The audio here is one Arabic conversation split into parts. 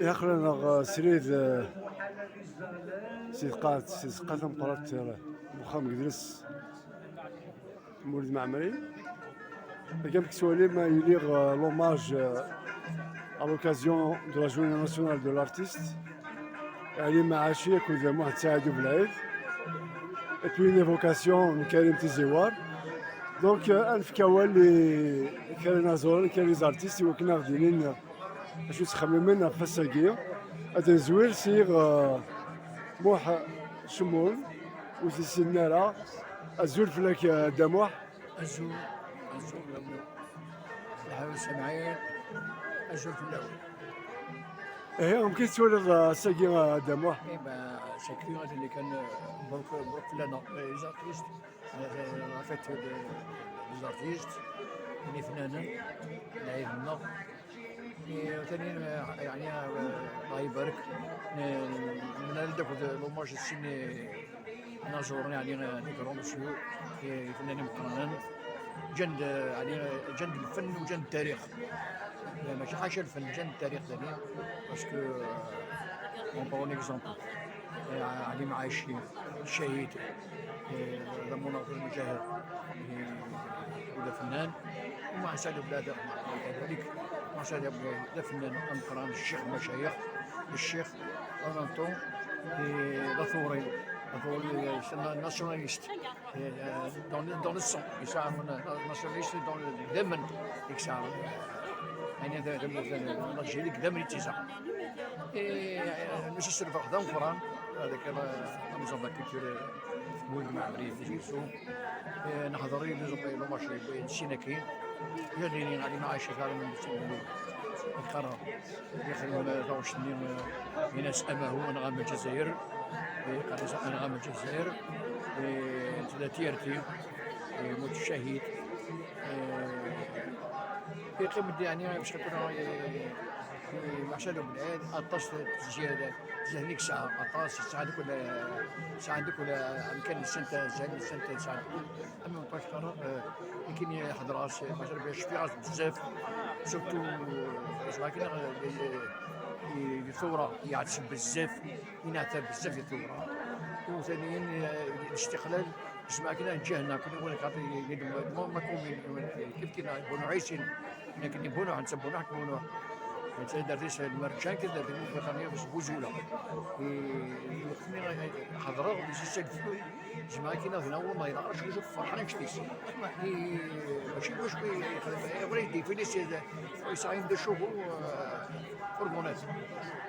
يقرن سريد سيد قاتم قرات مخام جلس مولد معمري كم كسولي ما يليغ l'hommage à l'occasion de la journée nationale de l'artiste يعني معاشي كل واحد ساعدوا بالعيد et puis une évocation de Karim Tizéwar donc الفكاوى اللي كاين زور كاين لي زارتيست وكنا غاديين باش نتخممنا في الساقيه هذا زوير سيغ موح شمول وسي سنارة الزول فلاك دموح الزول الأول الحاوي سمعين الزول في الأول ايه ممكن تولي الساقيه دموح إيبا سكيورة اللي كان بروك لنا لي زارتيست فات لي زارتيست اللي فنانا لعيبنا وثاني يعني الله يبارك من داك لوماج السني نازورنا يعني لي كرون مسيو فنانين مقرنين جند يعني جند الفن وجند التاريخ ماشي حاشا الفن جند التاريخ ثاني باسكو اون بون اكزومبل علي معاشي الشهيد هذا مناضل المجاهد ولا فنان ومع سعد بلاده كذلك مع سعد بلاده فنان مقران الشيخ المشايخ الشيخ أنطون لاثوري nationaliste dans le sang يساعدون nationaliste dans الدم يساعدون يعني الجيل قدام يتسع ماشي سير فخدام القران هذاك نظام الكولتور مولد معمري في جيسو نحضري لو ماشي سيناكين يعني غادي معايشه كارم من القرار يخلون توشني من ناس امه انا غام الجزائر انا غام الجزائر ثلاثيرتي موت الشهيد في قيمة يعني باش كتكون معشر بالعيد عطاس زيادة زهنيك ساعة عطاس ساعدك ولا ساعدك ولا يمكن السنة زين السنة ساعدك أما مبقاش قرار يمكن يحضر راس معشر باش في راس بزاف سورتو اسمع كنا الثورة يعتسب بزاف ينعتب بزاف الثورة وثانيا الاستقلال اسمع كنا نجهنا كنا نقول لك ما كيف كنا نكونوا عايشين لكن نبونوا عنسبونوا حكمونوا درديس المرجان كذا درديس الوطنية بس بوزولة حضروا بس يسقفوا جماعة كنا هنا وما ينعرفش وجو فرحان كشتيس ماشي واش ولا يدي فليس يسعين دشوفو فرمونات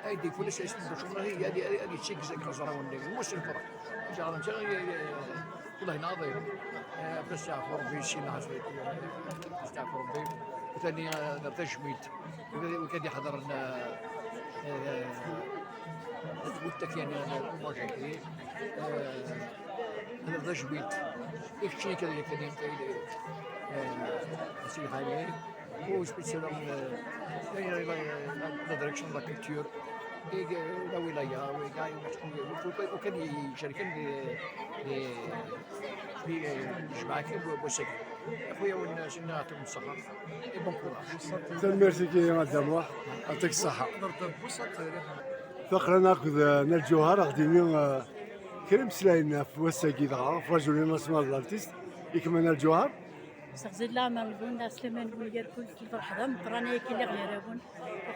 هاي يدي فليس يسعين دشوفو هذه تشيك زي كازرا ولا هو الفرح جا والله ناظر بس يعرف ربي شي ناس بس يعرف ربي وثاني تجميد وكان يحضر لنا قلت يعني ما جاي هذا تجميد يكشي كذا كان سي حالي هو سبيسيال لا دايركشن لا كولتور لا ولايه وكان يشاركن في جماعه بوسك اخويا والناس نعطيهم الصحه بون كوراج تنمرتي كي غادي يعطيك الصحه فقرا ناخذ نال الجوهر غاديين كريم سلاينا في وساكي دغا في رجل ناسيونال لارتيست يكمل الجوهر سخزيد لا مالبون لا سليمان بون يركل في الفرحة مقرانا كي اللي غيرابون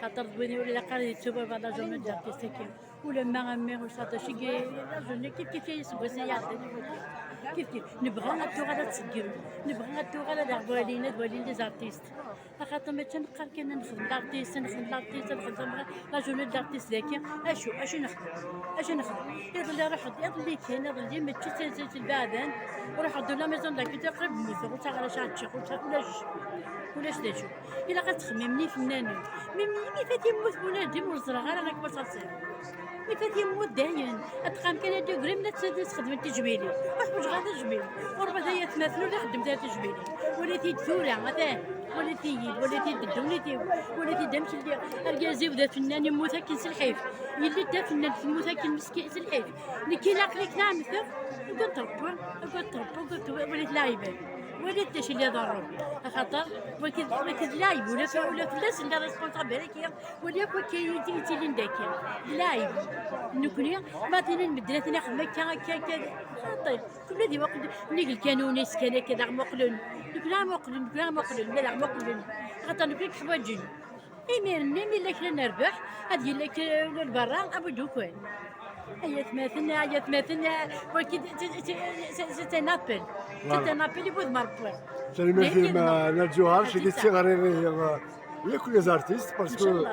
خاطر بويني ولا قال يتوبا بعد لا جورني دارتيستيك ولا ما امي وصات شي لا جورني كيف يسبوا سياعتي كيف نبغى نعطيو غادا تسكرو نبغى نعطيو غادا دغوالينا دوالين لي زارتيست خاطر ما تنقال كان نخدم لارتيست نخدم لا جورني دارتيست ذاك اشو نخدم يضل يضل كاين يضل ما تشي البعدان وراح دو لا ميزون داك قريب موثر وتاع شاتشي ولاش داجو الا غتخممني فنانين مي فات يموت بنادم وزرا غير انا كبر تصير مي فات يموت داين اتقام كان دو غريم لا تخدم انت جبيلي واش غادا جبيلي وربما هي تماثلو اللي خدمت انت جبيلي ولا تيدثوره هذاه ولا تيد ولا تيدونيتي ولا تيدمش اللي الجازي وذا فنان يموت كي سلحيف يلي دا فنان يموت كي مسكين سلحيف اللي كي لاقلك نعم ثف قلت ربا ولا لاعبه ولا تاش اللي ضرهم خاطر ولكن لايب ولا فلاس اللي ريسبونسابل هكا ولا كاين تيلين داكا لايب نكوني ما تنين مدرتنا خدمه كا خاطر كل دي وقت نيجي كانوا ناس كان كذا مقلن نكلا مقلن لا مقلن خاطر نكون حوايجين نمي لك نربح هذه لك للبرا ابو دوكوان هي ثماثنا ولكن تنابل يبغى مربوع كلمة ما نرجوها شي قلت غير ياكل لي زارتيست باسكو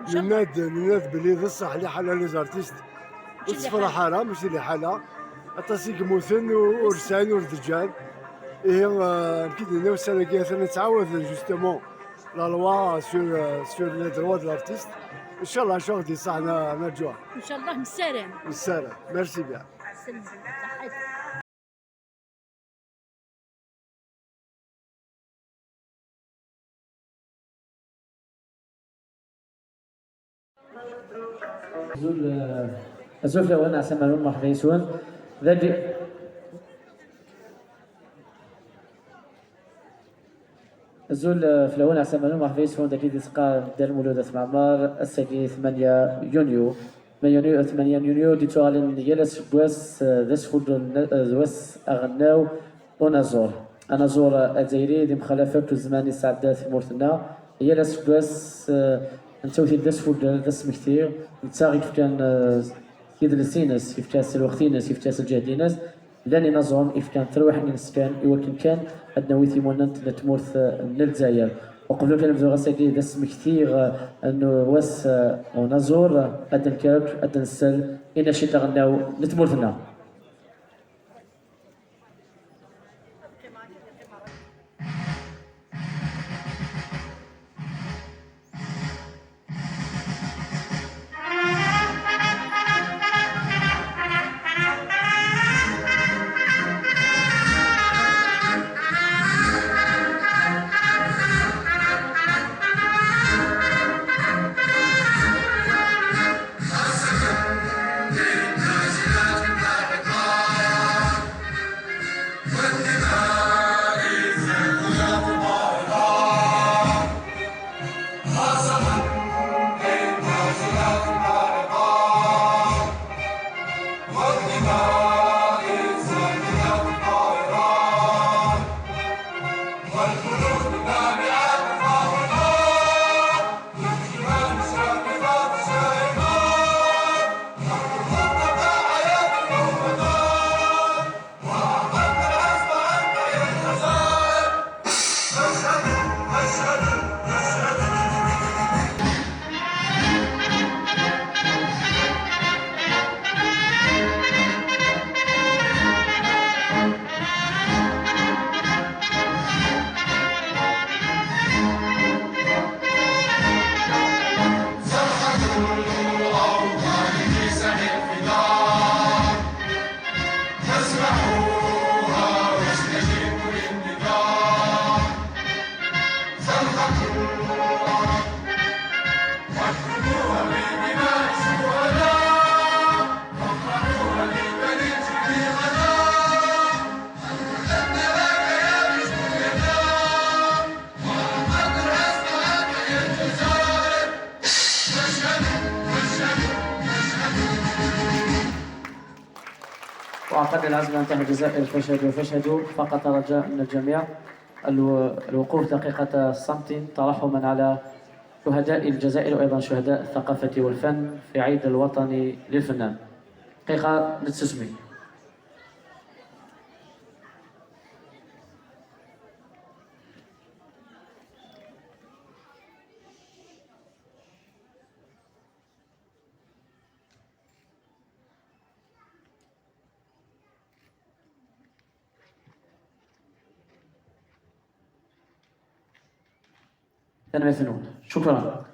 نناد بلي بصح اللي حاله لي زارتيست والصفرا حاله ماشي اللي حاله التصيق موثن ورسان وردجان كي دينا السنه الجايه نتعاود جوستومون لا لوا سور لي دروا دو لارتيست ان شاء الله شغل دي صح نرجوها ان شاء الله بالسلام بالسلام ميرسي بيان الزول الأول أحسن من مرحبا يسون ذلك الزول في الأول أحسن من مرحبا يسون ذلك ديسقا دار مولودة معمار الساقي 8 يونيو 8 يونيو دي توالين يلس بواس ذس فود ذوس أغناو ونازور أنازور الجزائري دي مخالفات الزماني السعدات في مورتنا يلس بواس نسوي داس فود داس مكثير نتساغي كيف كان يدرسينس كيف كان الوقتينس كيف كان الجهدينس لاني نظن كيف كان تروح من السكان يمكن كان عندنا ويثي موننت نتمورث من الجزائر وقبل كان نبداو غاساكي داس مكثير انه واس ونزور ادن كارك ادن السل الى شي تغناو نتمورثنا وأعتقد العزم أن تنتهي الجزائر فاشهدوا فقط رجاء من الجميع الوقوف دقيقة صمت ترحما على شهداء الجزائر وأيضا شهداء الثقافة والفن في عيد الوطني للفنان. دقيقة للتسمية. تنمية شكرا.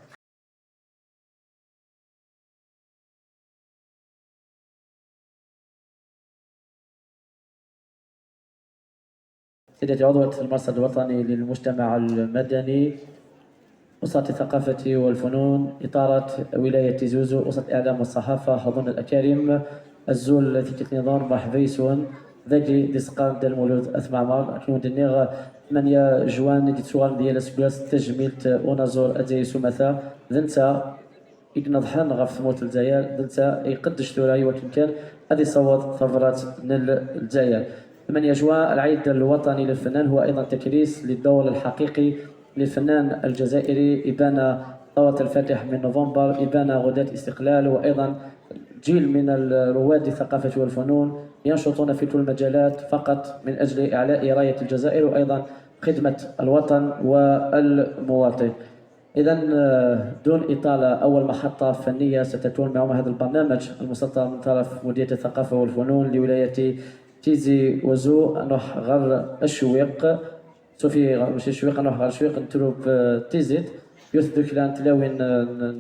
سيدتي عضوة المرصد الوطني للمجتمع المدني وسط الثقافة والفنون إطارة ولاية زوزو وسط الإعلام والصحافة حضور الأكارم الزول التي نظام مرحبا يسون ذاكي دي سقام ديال المولود أثمعمر كنو دنيغ 8 جوان دي تسوال ديال سبلاس تجميلت ونازور أدي سمثا ذنتا إذن ضحان غف ثموت الجزائر ذنتا يقدش ثوراي وكن كان أدي صوت ثورات نل الجزائر 8 جوان العيد الوطني للفنان هو أيضا تكريس للدور الحقيقي للفنان الجزائري إبان طوة الفاتح من نوفمبر إبان غداة استقلال وأيضا جيل من رواد الثقافة والفنون ينشطون في كل المجالات فقط من أجل إعلاء راية الجزائر وأيضا خدمة الوطن والمواطن. إذا دون إطالة أول محطة فنية ستكون معهم هذا البرنامج المسطر من طرف مديرية الثقافة والفنون لولاية تيزي وزو نروح غير الشويق صوفي ماشي الشويق نروح غير الشويق نتروب تيزيد يثبت لان تلاوين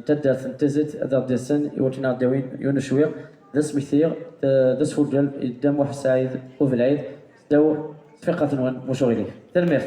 تدات تزت اذا ديسن يوتنا داوين يون شويق ذس مثير ذس فوتبول قدام واحد سعيد وفي العيد داو ثقة مشغلين تلميذ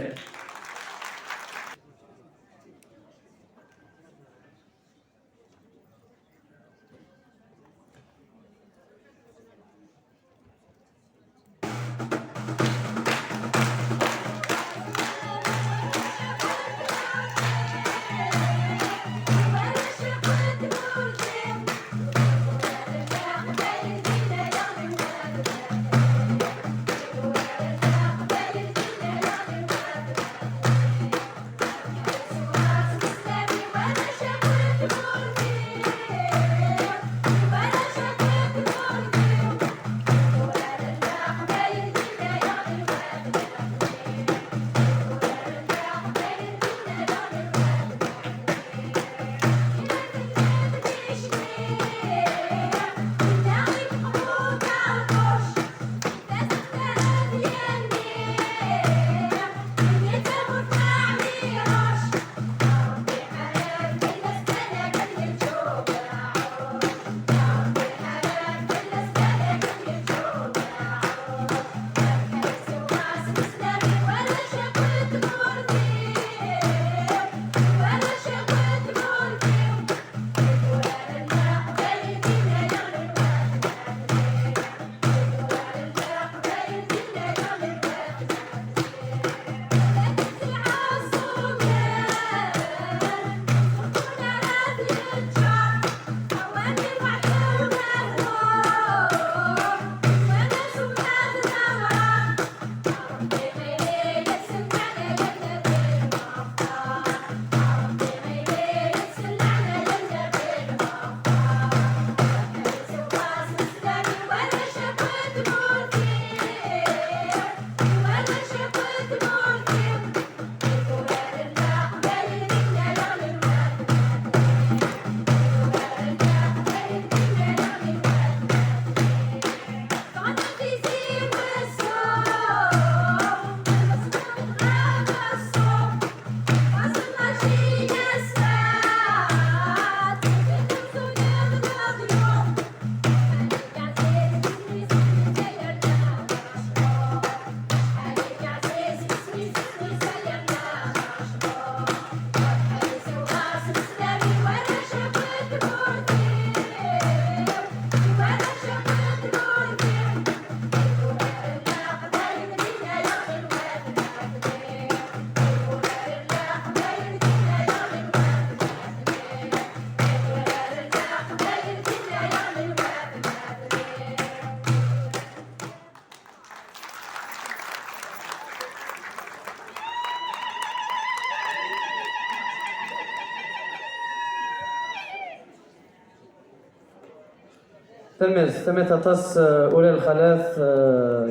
ثمة تص أولى الخلاف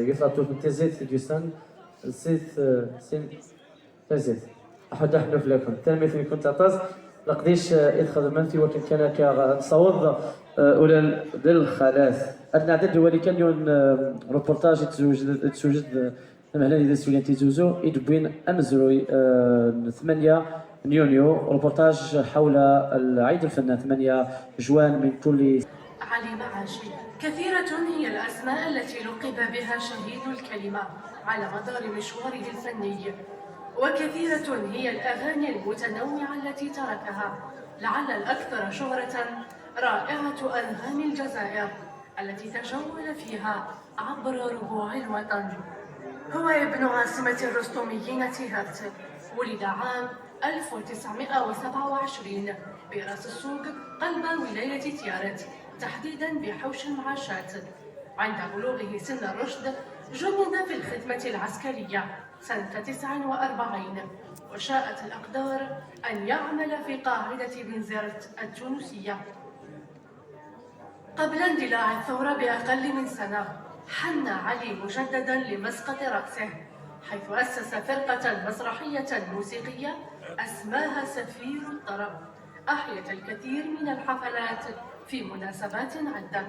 يثرتو من تزيت جسن زيت سين تزيت أحد أحلف لكم تلميذ كنت تص لقديش يدخل منفي وكن كان كصوض أولى الخلاف أدنى عدد ولي كان يون روبورتاج تسوجد مهلا إذا سولين تيزوزو يدبين أمزروي 8 يونيو روبورتاج حول العيد الفنان 8 جوان من كل علي معاشي. كثيرة هي الأسماء التي لقب بها شهيد الكلمة على مدار مشواره الفني، وكثيرة هي الأغاني المتنوعة التي تركها. لعل الأكثر شهرة رائعة أنغام الجزائر التي تجول فيها عبر ربوع الوطن. هو ابن عاصمة الرستميين تيهرت، ولد عام 1927 براس السوق قلب ولاية تيارت، تحديدا بحوش المعاشات. عند بلوغه سن الرشد جند في الخدمة العسكرية سنة 49، وشاءت الأقدار أن يعمل في قاعدة بنزرت التونسية. قبل اندلاع الثورة بأقل من سنة حن علي مجددا لمسقط رأسه، حيث أسس فرقة مسرحية موسيقية أسماها سفير الطرب، أحيت الكثير من الحفلات في مناسبات عدة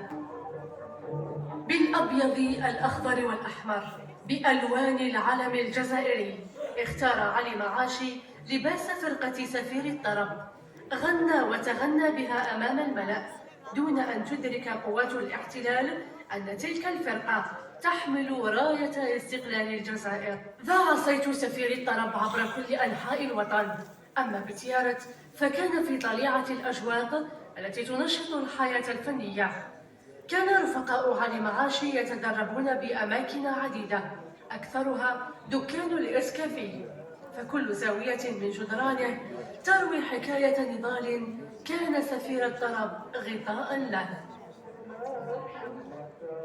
بالأبيض الأخضر والأحمر بألوان العلم الجزائري. اختار علي معاشي لباس فرقة سفير الطرب، غنى وتغنى بها أمام الملأ دون أن تدرك قوات الاحتلال أن تلك الفرقة تحمل راية استقلال الجزائر. ذاع صيت سفير الطرب عبر كل أنحاء الوطن. أما بتيارت فكان في طليعة الأجواء التي تنشط الحياة الفنية. كان رفقاء علي معاشي يتدربون بأماكن عديدة، أكثرها دكان الإسكافي، فكل زاوية من جدرانه تروي حكاية نضال كان سفير الطرب غطاء له.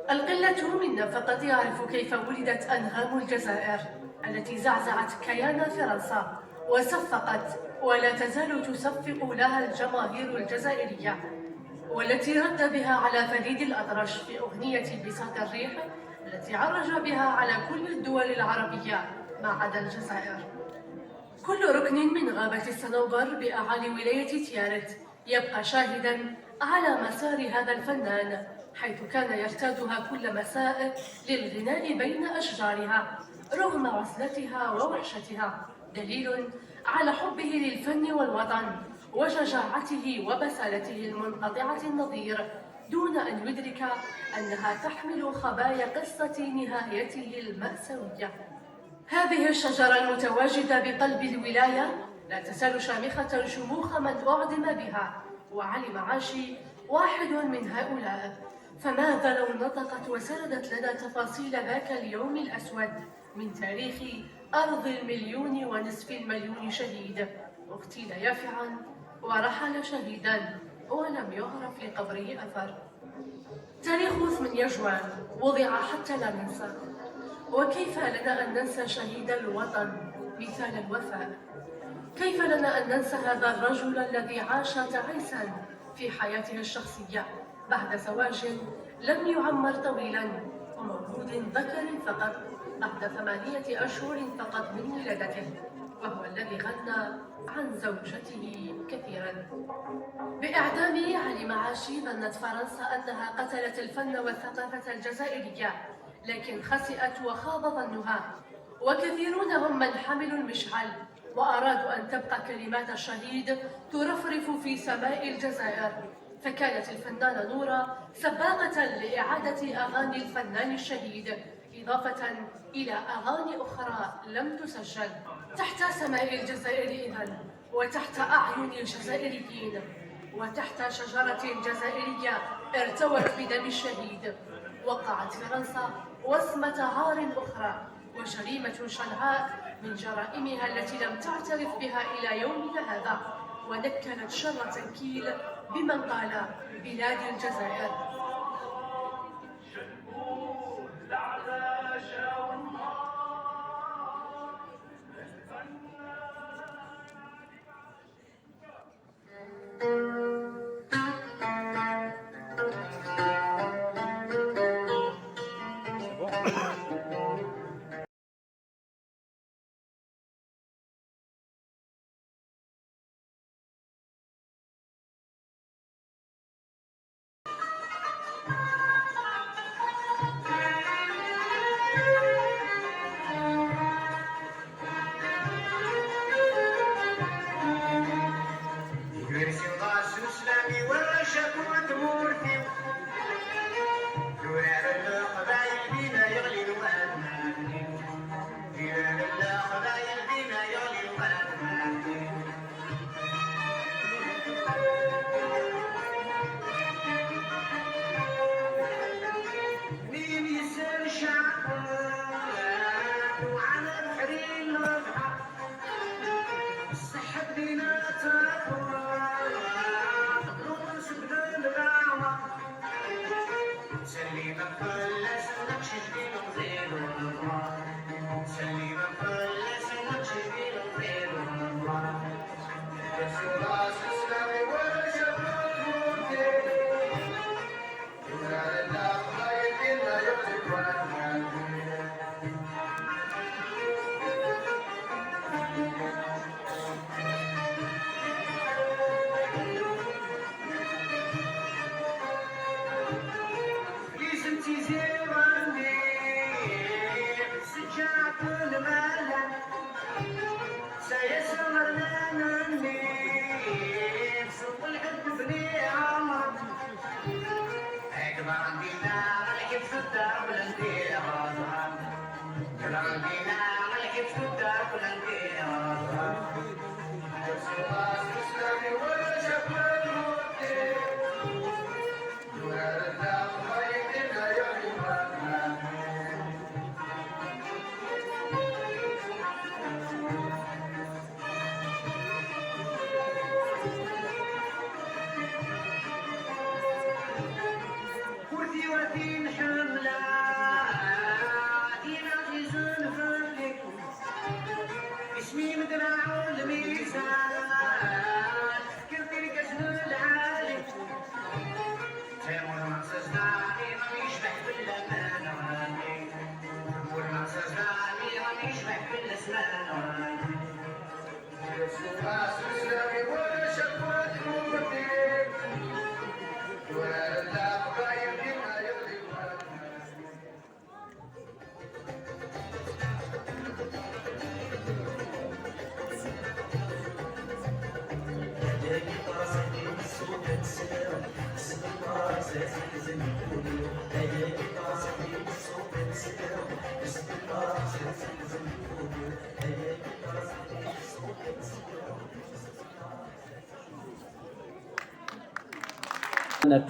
القلة منا فقط يعرف كيف ولدت أنغام الجزائر التي زعزعت كيان فرنسا وصفقت ولا تزال تصفق لها الجماهير الجزائرية، والتي رد بها على فريد الأطرش في أغنية بساط الريح التي عرج بها على كل الدول العربية ما عدا الجزائر. كل ركن من غابة الصنوبر بأعالي ولاية تيارت يبقى شاهدا على مسار هذا الفنان، حيث كان يرتادها كل مساء للغناء بين أشجارها رغم عزلتها ووحشتها، دليل على حبه للفن والوطن وشجاعته وبسالته المنقطعة النظير، دون أن يدرك أنها تحمل خبايا قصة نهايته المأساوية. هذه الشجرة المتواجدة بقلب الولاية لا تزال شامخة شموخ من أعدم بها، وعلي معاشي واحد من هؤلاء. فماذا لو نطقت وسردت لنا تفاصيل ذاك اليوم الأسود من تاريخ أرض 1,500,000 شهيد اغتيل يافعا ورحل شهيدا ولم يعرف لقبره أثر. تاريخ 8 جوان وضع حتى لا ننسى، وكيف لنا أن ننسى شهيد الوطن مثال الوفاء؟ كيف لنا أن ننسى هذا الرجل الذي عاش تعيسا في حياته الشخصية بعد زواج لم يعمر طويلا ومولود ذكر فقط بعد 8 أشهر فقط من ولادته، وهو الذي غنى عن زوجته كثيرا. بإعدام علي معاشي ظنت فرنسا أنها قتلت الفن والثقافة الجزائرية، لكن خسئت وخاب ظنها، وكثيرون هم من حملوا المشعل وأرادوا أن تبقى كلمات الشهيد ترفرف في سماء الجزائر. فكانت الفنانة نورة سباقة لإعادة أغاني الفنان الشهيد، إضافة إلى أغاني أخرى لم تسجل تحت سماء الجزائر إذن، وتحت أعين الجزائريين، وتحت شجرة جزائرية ارتوت بدم الشهيد. وقعت فرنسا وصمة عار أخرى وجريمة شنعاء من جرائمها التي لم تعترف بها إلى يومنا هذا، ونكلت شر تنكيل بمن قال بلاد الجزائر.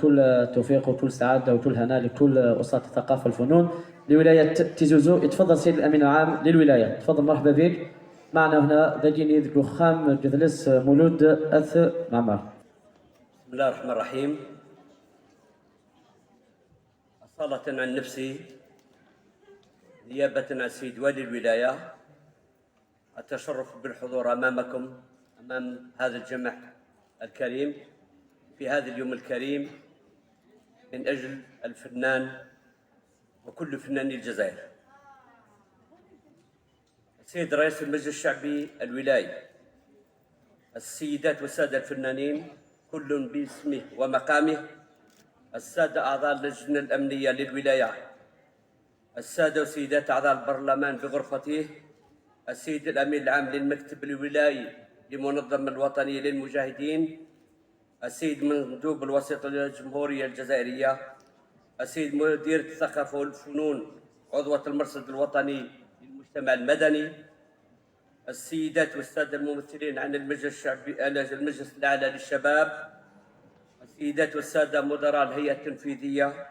كل التوفيق وكل السعادة وكل هناء لكل أسرة الثقافة والفنون لولاية تيزوزو. يتفضل سيد الأمين العام للولاية، تفضل مرحبا بك. معنا هنا دجيني ذكو خام جثلس مولود أث معمر. بسم الله الرحمن الرحيم. أصالة عن نفسي نيابة عن سيد والي الولاية التشرف بالحضور أمامكم أمام هذا الجمع الكريم في هذا اليوم الكريم من أجل الفنان وكل فناني الجزائر. السيد رئيس المجلس الشعبي الولايي، السيدات والسادة الفنانين كل باسمه ومقامه، السادة أعضاء اللجنة الأمنية للولاية، السادة وسيدات أعضاء البرلمان بغرفته، السيد الأمين العام للمكتب الولايي للمنظمة الوطنية للمجاهدين، السيد مندوب الوسيط الجمهورية الجزائرية، السيد مدير الثقافة والفنون عضوة المرصد الوطني للمجتمع المدني، السيدات والسادة الممثلين عن المجلس الشعبي المجلس الأعلى للشباب، السيدات والسادة مدراء الهيئة التنفيذية،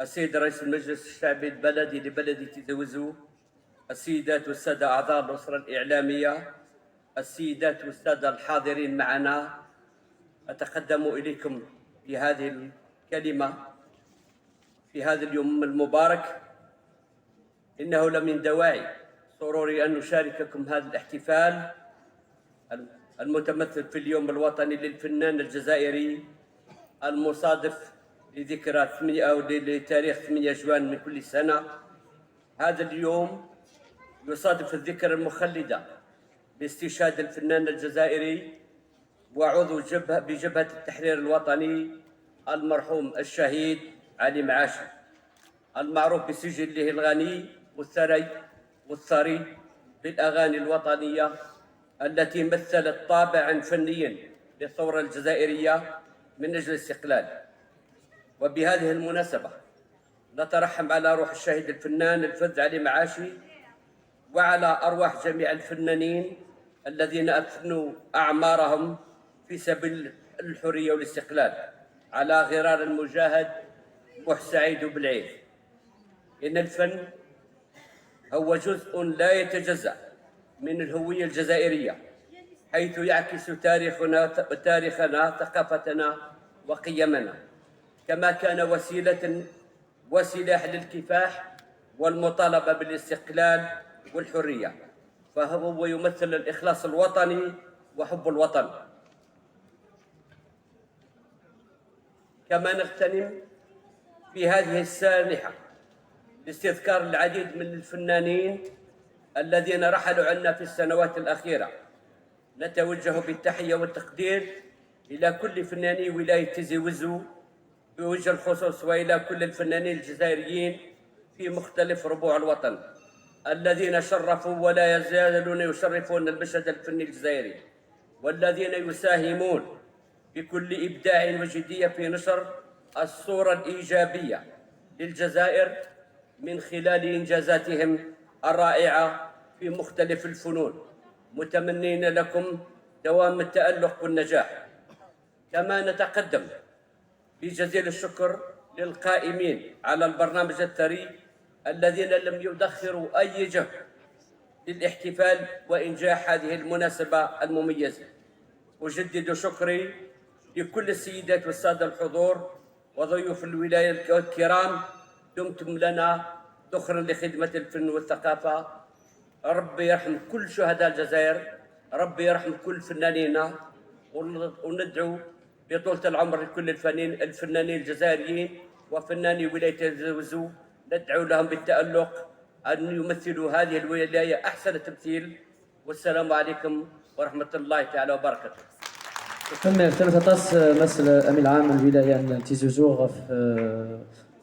السيد رئيس المجلس الشعبي البلدي لبلدة تيزوزو، السيدات والسادة أعضاء الأسرة الإعلامية، السيدات والسادة الحاضرين معنا، أتقدم إليكم في هذه الكلمة في هذا اليوم المبارك. إنه لمن دواعي سروري أن نشارككم هذا الاحتفال المتمثل في اليوم الوطني للفنان الجزائري المصادف لذكرى 8 أو لتاريخ 8 جوان من كل سنة. هذا اليوم يصادف الذكرى المخلدة باستشهاد الفنان الجزائري وعضو بجبهة التحرير الوطني المرحوم الشهيد علي معاشي، المعروف بسجله الغني والثري بالأغاني الوطنية التي مثلت طابعا فنيا للثورة الجزائرية من أجل الاستقلال. وبهذه المناسبة نترحم على روح الشهيد الفنان الفذ علي معاشي وعلى أرواح جميع الفنانين الذين أفنوا أعمارهم في سبيل الحرية والاستقلال على غرار المجاهد محسعيد بالعيد. إن الفن هو جزء لا يتجزأ من الهوية الجزائرية، حيث يعكس تاريخنا ثقافتنا وقيمنا، كما كان وسلاح للكفاح والمطالبة بالاستقلال والحرية، فهو يمثل الإخلاص الوطني وحب الوطن. كما نغتنم في هذه السانحة لاستذكار العديد من الفنانين الذين رحلوا عنا في السنوات الأخيرة. نتوجه بالتحية والتقدير إلى كل فناني ولاية تيزوزو بوجه الخصوص، وإلى كل الفنانين الجزائريين في مختلف ربوع الوطن الذين شرفوا ولا يزالون يشرفون المشهد الفني الجزائري، والذين يساهمون بكل إبداع وجدية في نشر الصورة الإيجابية للجزائر من خلال إنجازاتهم الرائعة في مختلف الفنون، متمنين لكم دوام التألق والنجاح. كما نتقدم بجزيل الشكر للقائمين على البرنامج الثري الذين لم يدخروا أي جهد للاحتفال وإنجاح هذه المناسبة المميزة. أجدد شكري لكل السيدات والسادة الحضور وضيوف الولاية الكرام، دمتم لنا ذخرا لخدمة الفن والثقافة. ربي يرحم كل شهداء الجزائر، ربي يرحم كل فنانينا، وندعو بطولة العمر لكل الفنانين الجزائريين وفناني ولاية الزوزو، ندعو لهم بالتألق أن يمثلوا هذه الولاية أحسن تمثيل. والسلام عليكم ورحمة الله تعالى وبركاته. تم تطاس مثل أمين العام الولاية تيزوزو غف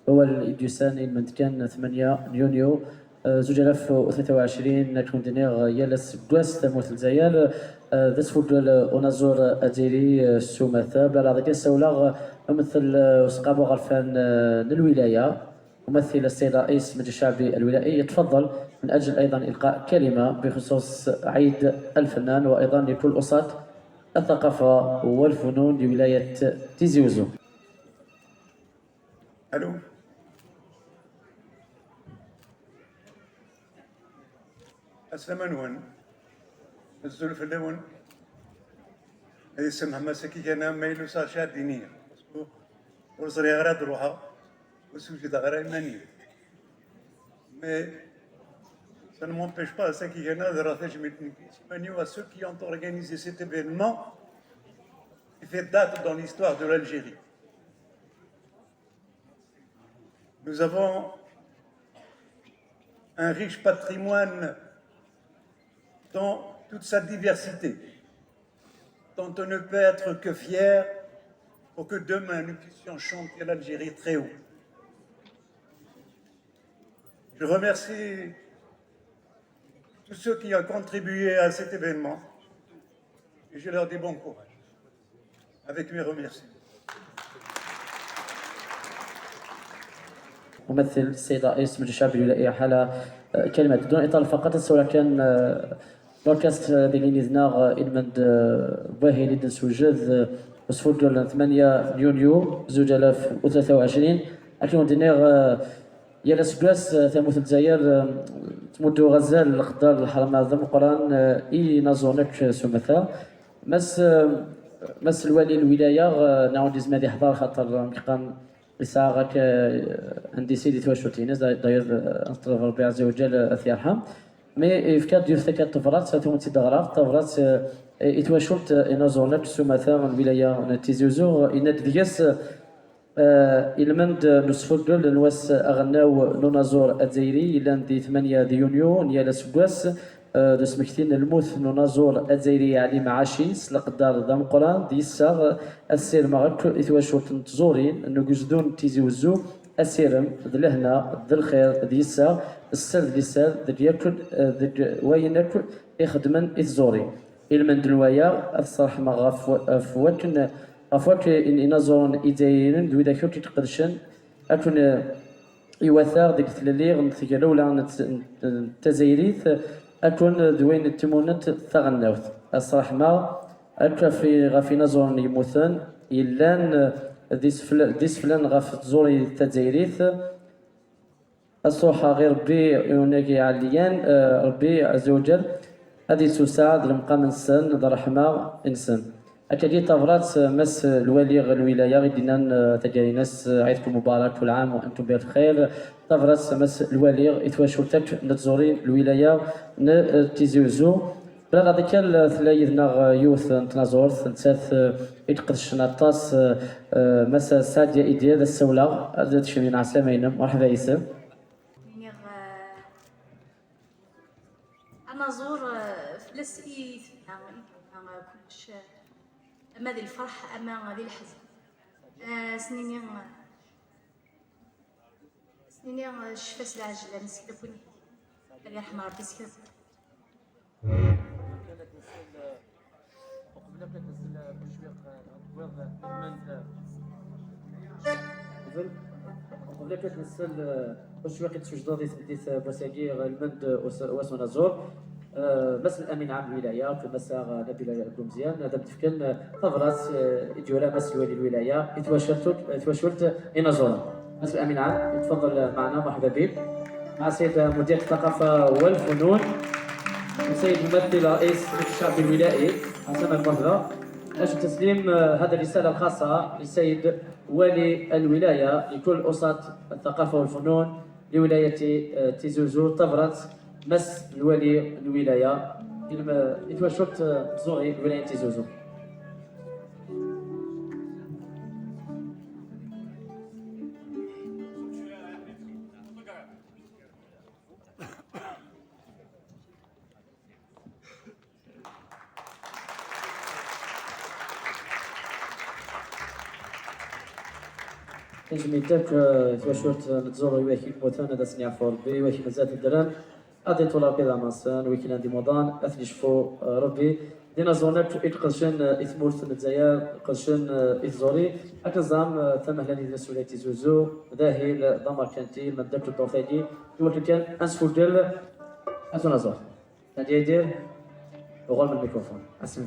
هو الإديوسان المنتكان 8 يونيو 2023 نكون دينيغ يالس بواس تموت الجزائر ذات فوق أونازور أديري سوماثا بلا ذاك السولاغ ممثل وسقابو غرفان للولاية ممثل السيد رئيس مجلس الشعبي الولائي يتفضل من أجل أيضا إلقاء كلمة بخصوص عيد الفنان وأيضا لكل أوساط الثقافة والفنون لولاية تيزي وزو. الو السمنون الزول فلون هذه سمح مساكي كان ميلو ساشا دينية ورزري غراد روحها وسوجد غرا إيمانية mais ça ne m'empêche pas à ceux qui viennent de rattacher à ceux qui ont organisé cet événement qui fait date dans l'histoire de l'Algérie. Nous avons un riche patrimoine dans toute sa diversité, dont on ne peut être que fier pour que demain nous puissions chanter l'Algérie très haut. Je remercie tous ceux qui ont contribué à cet événement et je leur dis bon courage avec mes remerciements. ممثل السيد رئيس مجلس الشعب الولائي حال كلمة دون إطالة فقط سواء كان بودكاست ديليني ذناغ إلمند باهي لدن سوجد وسفود 8 يونيو 2023 أكلون دينيغ يالس بلاس ثموث الجزائر تمدو غزال القدار الحرم هذا القرآن إي نازونك سومثا مس الوالي الولاية نعود زمادي حضار خاطر مكان إساغك عندي سيدي تواشوتينز داير أنطرف ربي عز وجل أثي يرحم مي في كاد ديال ثكات طفرات ثم تدغرات طفرات إتواشوت إنازونك سومثا الولاية تيزوزو إناد دياس إلمند نسفقل نواس أغناو نونازور الجزائري إلان دي 8 يونيو نيال سبواس دسمكتين الموث نونازور الجزائري علي معاشي سلق الدار دام قران دي الساغ السير مغاك إتواشوت نتزورين نقزدون تيزي وزو السيرم ذي لهنا ذي الخير دي الساغ السل دي السال ذي ياكل ذي وينك يخدمن إتزوري إلمند الوايا الصراحة مغاف فوكن أفوك إن إنازون إيدايرن دويدا كوكي تقدشن أكون يوثار ديك تلليغ نتجلو لان تزايريث أكون دوين التمونت ثغنوث الصراحة ما أكون في غافي نازون يموثن إلان ديس فلان غاف تزوري تزايريث الصوحة غير ربي يوناكي عليان ربي عز وجل هذه تساعد المقام إنسان ذا رحمة إنسان أكادي طفرات مس الوالي الولاية غدينا تجاري ناس عيدكم مبارك كل عام وأنتم بخير طفرات مس الوالي إتواشوتك نتزوري الولاية نتيزوزو بلا هذيك ثلاثة يوث نتنازور ثلاث إتقدش نطاس مس سادية إيديا ذا السولة هذا تشمين عسلامين مرحبا ياسر أنا زور فلس إيث كلش أما ذي الفرح أما ذي الحزن سنيني شفاس العجلة نسكتوني الله يرحم ربي سكت قبل كتنزل وشوية تسجدوا دي تمديت بوساقي المند واسونا زور بس الامين عام الولايه في مساء نبيل بومزيان هذا متفكن فضرات جوله مس والي الولايه يتوشلت ينزونا بس الامين عام يتفضل معنا مرحبا بك مع السيد مدير الثقافه والفنون السيد ممثل رئيس الشعب الولائي حسن المهرة أجل تسليم هذه الرسالة الخاصة للسيد والي الولاية لكل أوساط الثقافة والفنون لولاية تيزوزو طبرة مس الولي الولاية يتوشرت زوري ولاية تيزوزو. تجميتك توشرت نتزور وياكي الموتان هذا سنيع فور بي وياكي مزات الدران أدي طلاب كذا ماسان وياكي لاندي مودان أثني شفو ربي دينا زونك إتقلشن إثمورت نتزايا قلشن إثزوري أكزام ثم هلاني ذا سوليتي زوزو ذاهي ضمر كانتي مدرت الدوثاجي يقول كان أنسفور ديال أتونا زور نادي يدير وغول من الميكروفون أسمع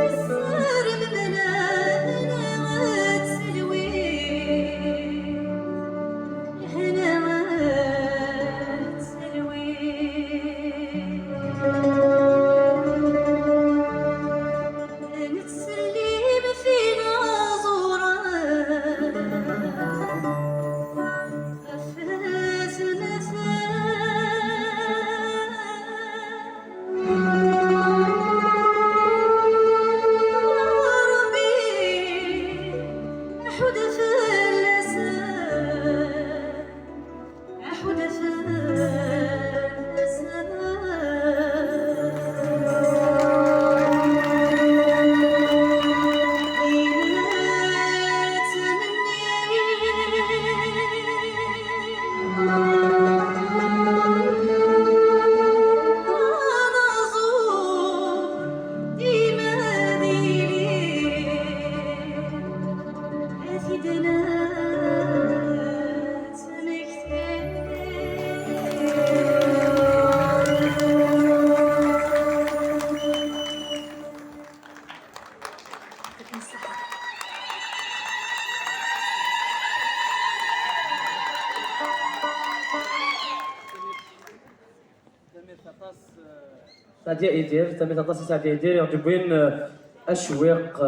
السر سعدية إيدير تميت أطاسي سعدية إيدير يعجبين أشويق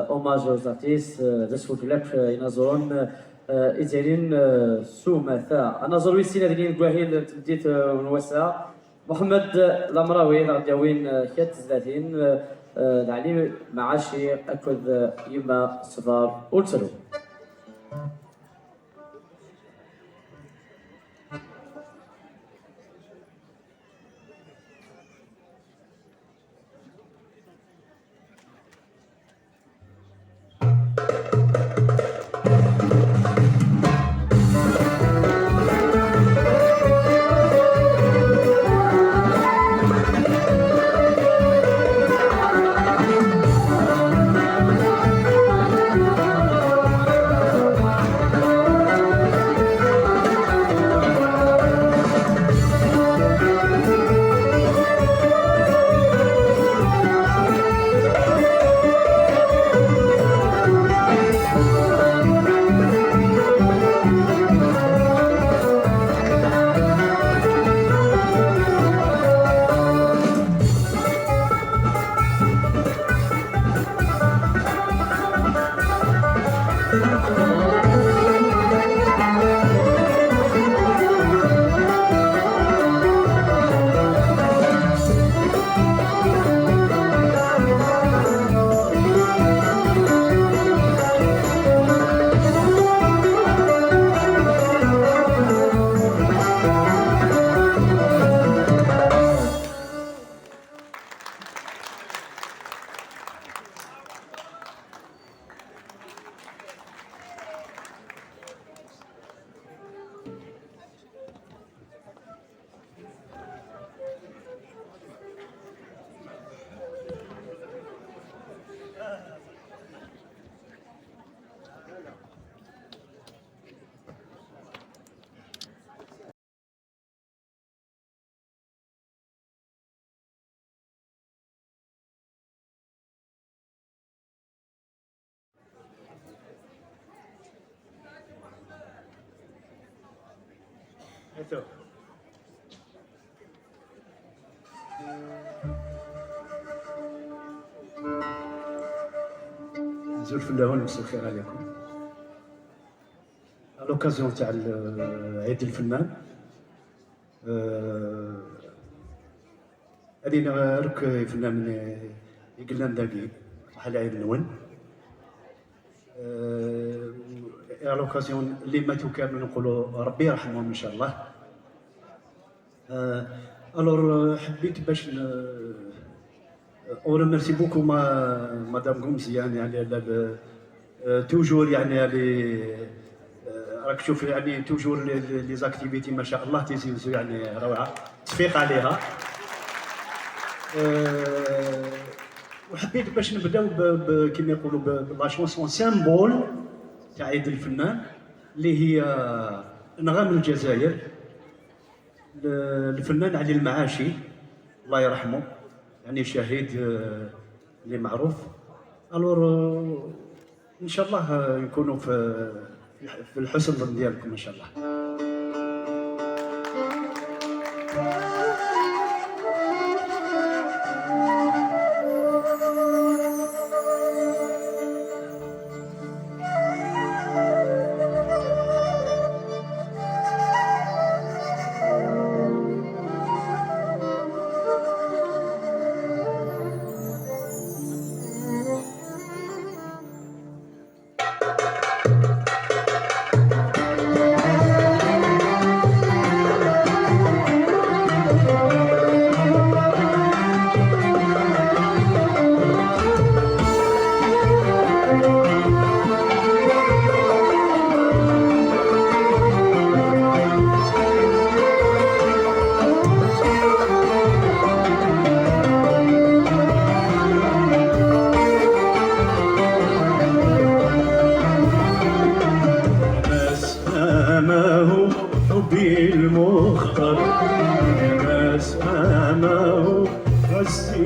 أوماج أوزاتيس دسفو كلاك ينظرون إيديرين سومثا أنا زروي سينا دينين قواهيل تبديت ونوسع محمد لامراوي غاديوين كات زلاتين العليم معاشي أكد يما صفار أولسلو نزول في اللاون مساء الخير عليكم. على لوكازيون تاع عيد الفنان هذه رك فنان يقلنا ذاكي بحال عيد النون على لوكازيون اللي ماتوا كامل نقولوا ربي يرحمهم ان شاء الله. الور حبيت باش اون ريميرسي بوكو مدام غومزيان يعني توجور يعني راك تشوف يعني توجور لي زاكتيفيتي ما شاء الله تيزيزو يعني روعه تفيق عليها. وحبيت باش نبداو كما يقولوا بلا شونسون سامبول تاع عيد الفنان اللي هي انغام الجزائر الفنان علي المعاشي الله يرحمه يعني شهيد اللي معروف. الور ان شاء الله نكونوا في الحسن ظن ديالكم ان شاء الله.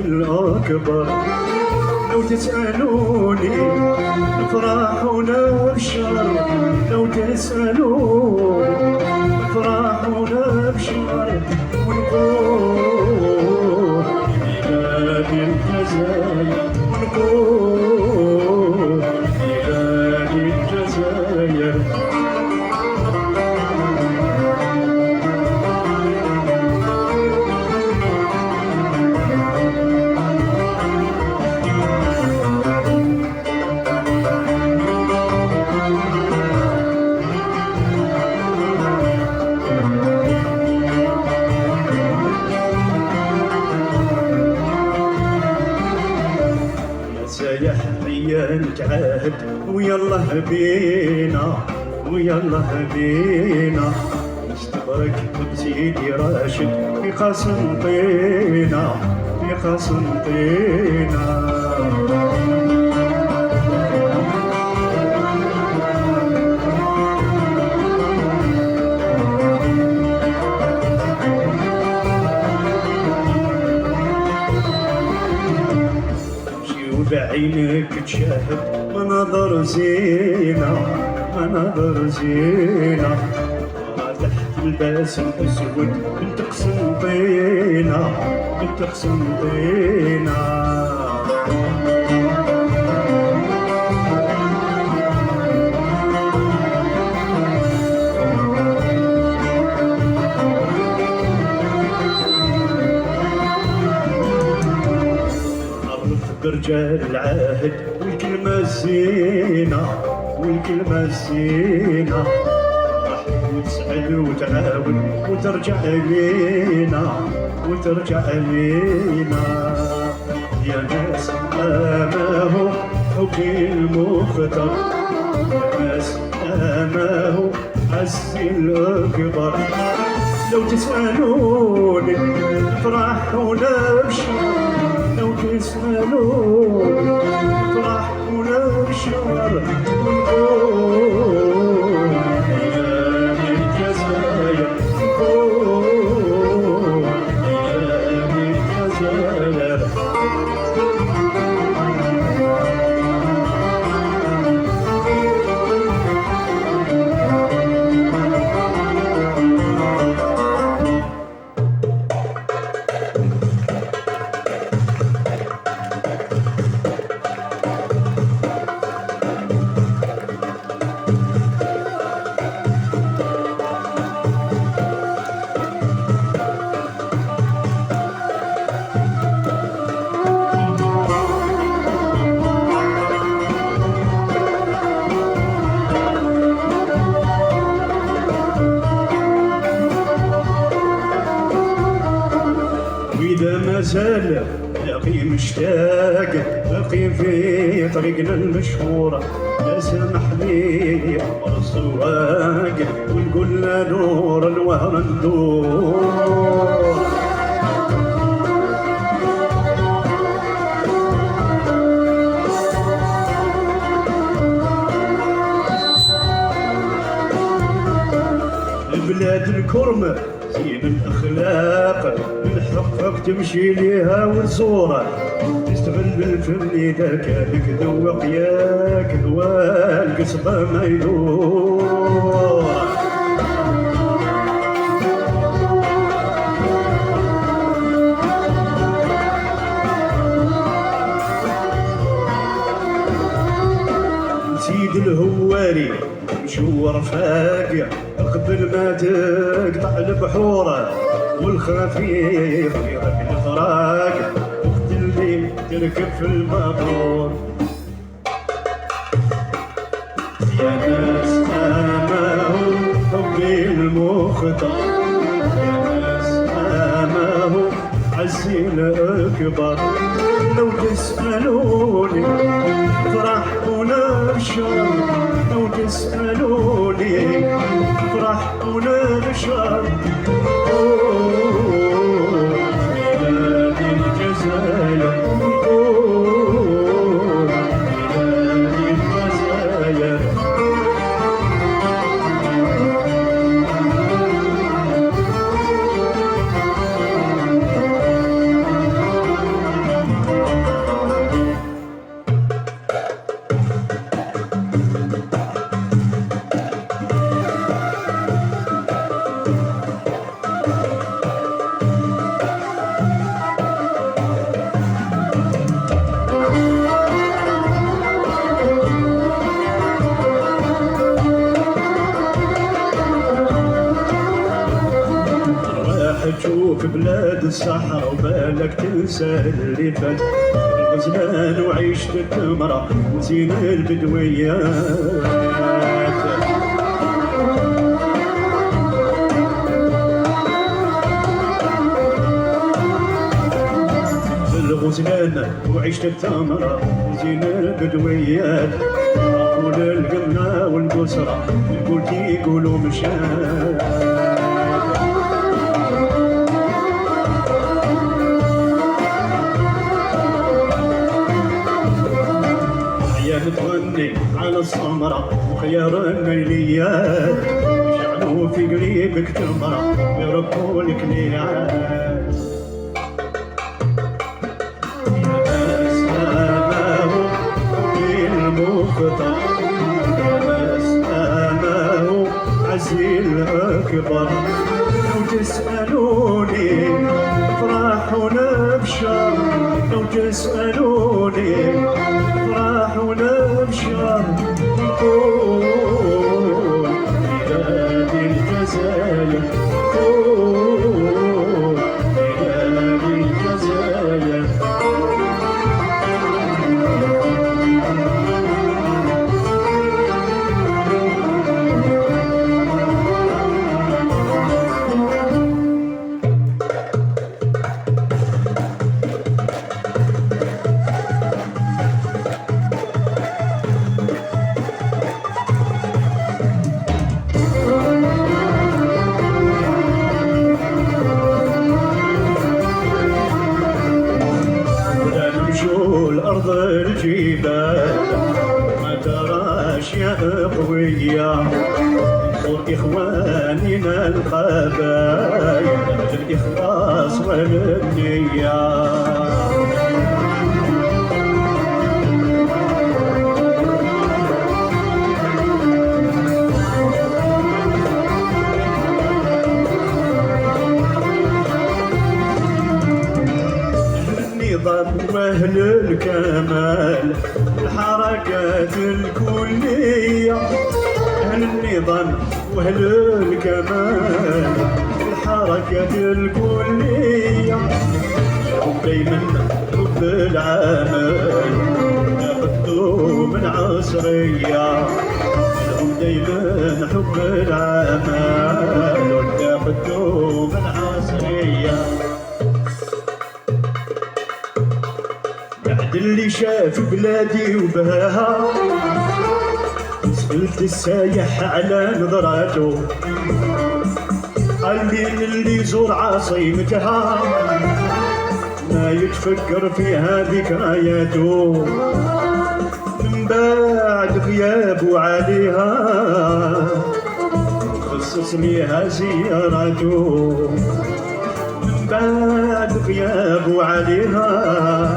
الأكبر لو تسألوني نفرح ونبشر لو تسألوني نفرح ونبشر ونقول ويلا بينا ويلا بينا نستبرك بسيدي راشد في قسنطينة في قسنطينة. بعينك تشاهد مناظر زينة مناظر زينة تحت الباسم أسود بنت قسنطينة بنت قسنطينة. برجال العهد والكلمة الزينة والكلمة الزينة راح وتسأل وتعاون وترجع لينا وترجع لينا. يا ناس ما هو حبي المختار يا ناس ما هو عزي الأكبر. لو تسألوني نفرح ونبشر لو تسألوني نفرح ونبشر ونقول أيام الجزائر نقول أيام الجزائر. مازال باقي مشتاق باقي في طريقنا المشهورة. لا سمح لي عمر السواق ونقول له نور الوهر ندور. بلاد الكرم زين الاخلاق الحق تمشي ليها وتزورها. تستغل الفن اذا كان لك ذوق ياك ذوق القصبه ما يدور. سيد الهواري مشوار فاقع قبل ما تقطع البحوره والخفيف يرك الفراق وقت الليل تركب في المطور. يا ناس ما هو حبي المختار يا ناس ما هو عزي الأكبر. لو تسألوني فرح ونبشر لو تسألوني فرح ونبشر. بلاد الجزائر بلاد الجزائر. تشوف بلاد الصحراء وبالك تنسى اللي فات. الغزلان وعيشة التمرة وزين البدويات. الغزلان وعيشة التمرة وزين البدويات. نقول القمة والقسرة نقول كي يقولوا مشان تغني على السمرة وخيار الليليات يشعلوا في قريبك تمرة يربوا لك نيات يا مساماه بالمخطر يا مساماه عزي الأكبر لو تسألوني افرح ونبشر لو تسألوني افرح ونبشر نقول بلاد الجزائر نقول بلاد الجزائر ما تراش يا قوية انصر إخواننا القبايل بالإخلاص والنية النظام واهل الكمال الحركات الكلية أهل النظام وأهل الكمال الحركات الكلية لهم دايما حب العمل ناخدو من عصرية لهم دايما حب العمل وناخدو من عصرية بعد اللي شاف بلادي وبهاها سألت السايح على نظراته قال لي اللي يزور عاصمتها ما يتفكر فيها ذكرياته من بعد غيابه عليها خصص ليها زيارته من بعد غيابه عليها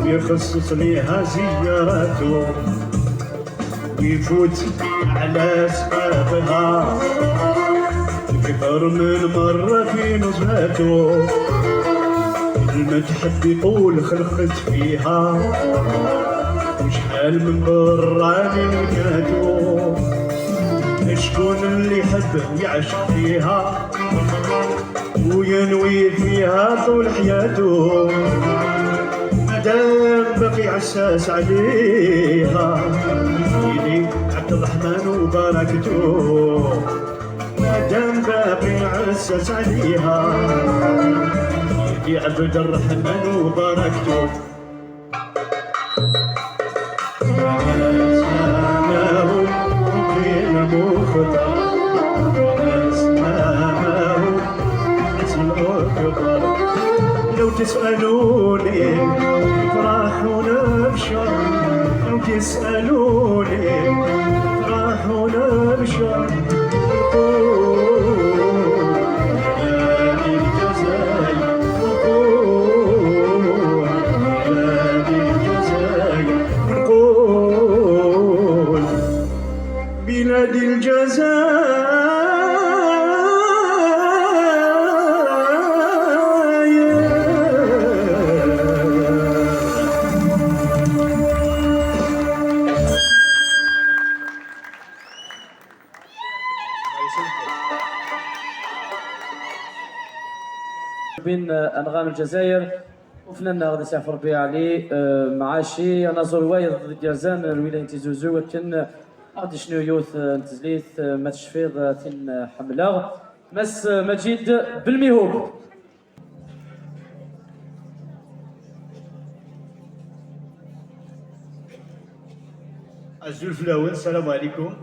يخصص ليها زيارته ويفوت على اسبابها اكثر من مره في نزهته المتحب يقول خلقت فيها وشحال من برا لقاتو شكون اللي يحب ويعشق فيها وينوي فيها طول حياته مادام باقي عساس عليها سيدي عبد الرحمن وبركته مادام باقي عساس عليها سيدي عبد الرحمن وبركته سلامه بالمخطر سلامه اسم الأكبر لو تسألوني افرح ونبشر لو تسألوني افرح ونبشر نقول بلاد الجزائر نقول بلاد الجزائر نقول بلاد الجزائر بين انغام الجزائر وفناننا غادي يسافر بها علي معاشي نزور وايض جازان الولايه زوزو ولكن غادي شنو يوث تزليث ما تشفيض تن حمله مس مجيد بالميهوب الزول فلاون السلام عليكم.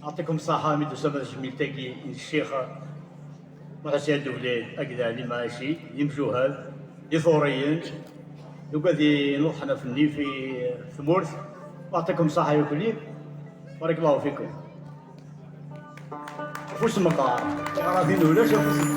أعطيكم الصحة من دوسة جميل تاكي الشيخ محسن الدولين أكدا اللي ماشي يمجوهال يثوريين دوكا ذي نروحنا في النيل في ثمورث. أعطيكم الصحة يا كلي، بارك الله فيكم. فوش مقار غادي ولا شوف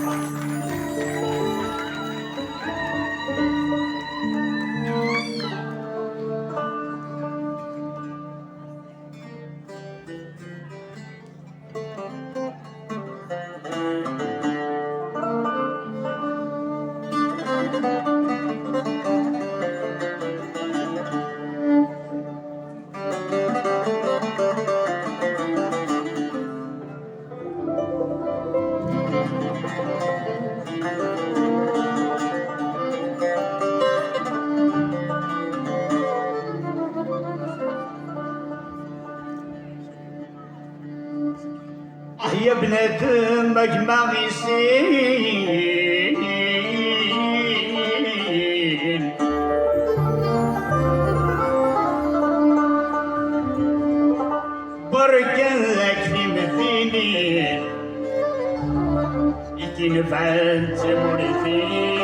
يا بنادم مجمع يسين بركلك في مثينين يكين فعلت مرثين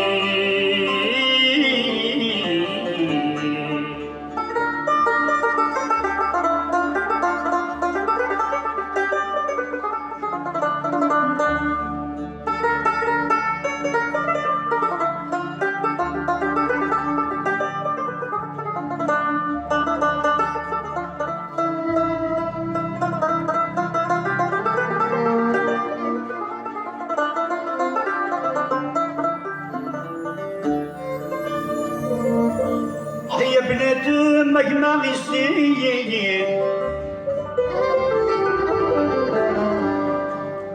يا بنادم مجمع يسين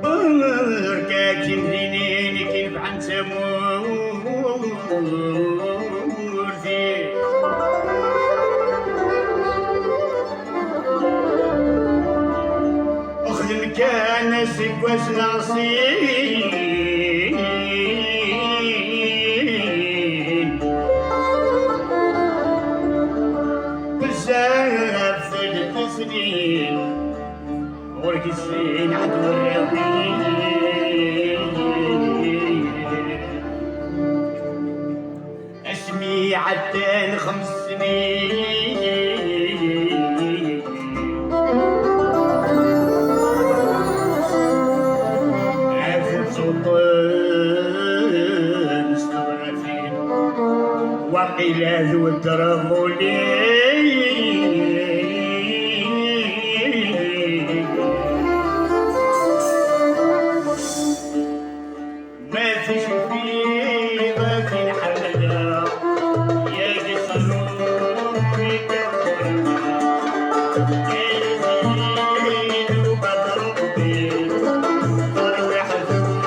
بركاك يمدينين كيف عن سمورتي أخذ مكان سكواس ناصين بزاف ثلاث سنين ورك السنين عدو الرياضين اسمي عدان 5 سنين عافت سلطان استغرفين وقيل ذو الدرغولين ما فيش فيه ما في الحملة يا دي صلوب في كفرنا يا زين وبضرب بيه ضرب حزون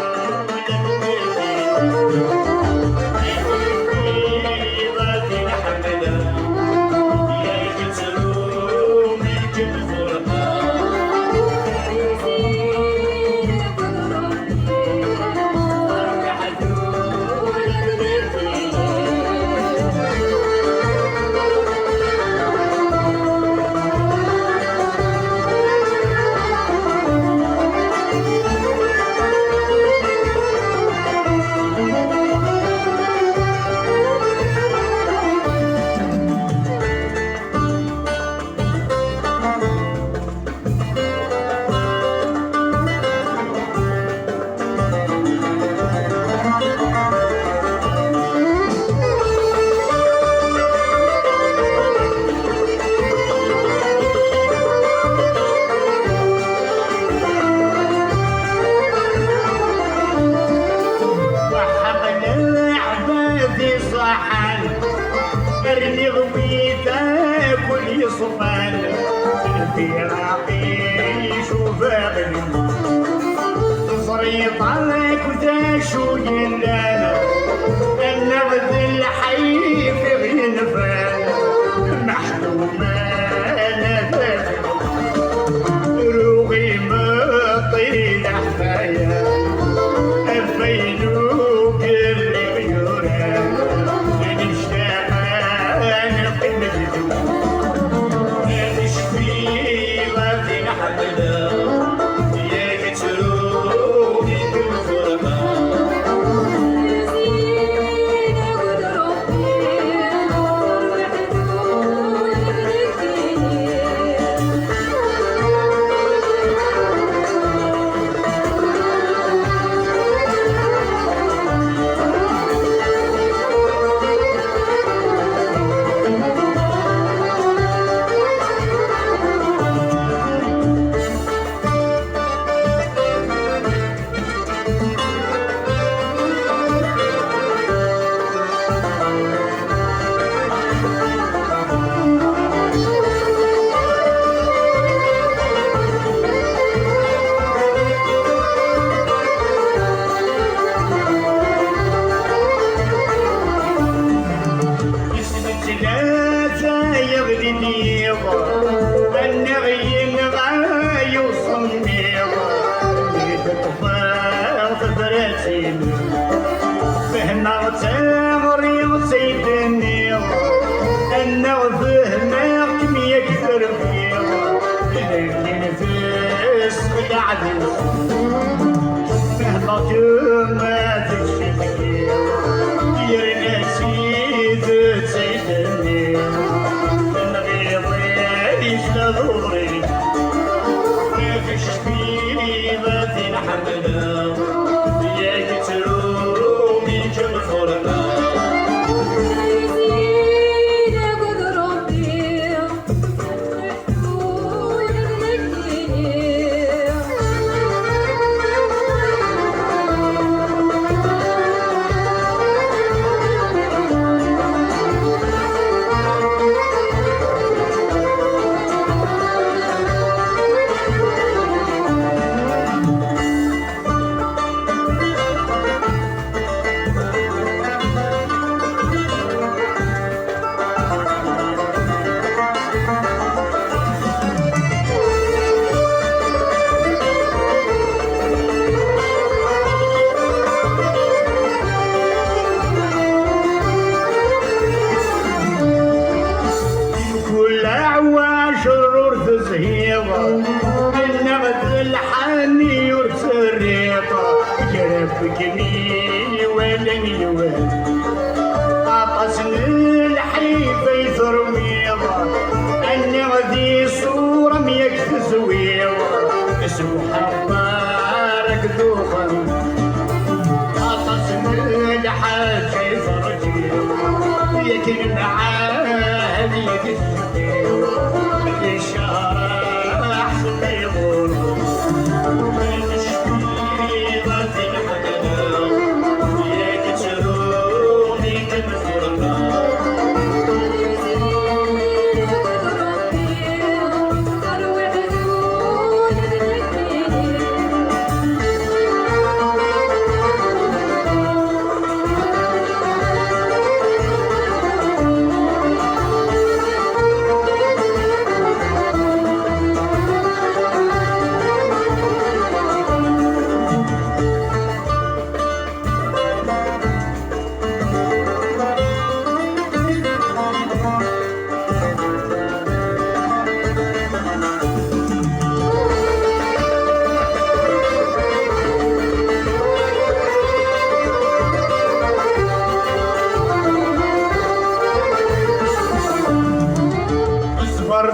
ارني غويته كل يصفان في راقي شوف غني صريط عليك وتشو يلانا النبذ الحي في غنفان محلومة انا فاهم روغي ما طيل حفايا فينوك اللي غيورها نشتاق انا في المجد عزيز مهما كنا تشتكي يرنا سيد سيدني نغيظ يجل ظهري ما فيش فينا نحملها يا ترومي جمهورنا بكني ولني وين عطسني الحيفة يثرميضة أني غدي صورة ميك زويضة اسمح بارك ذوخا عطسني الحاجة يفرجيضة يكن معاه هديك الزويضة الشهر أحسن يضر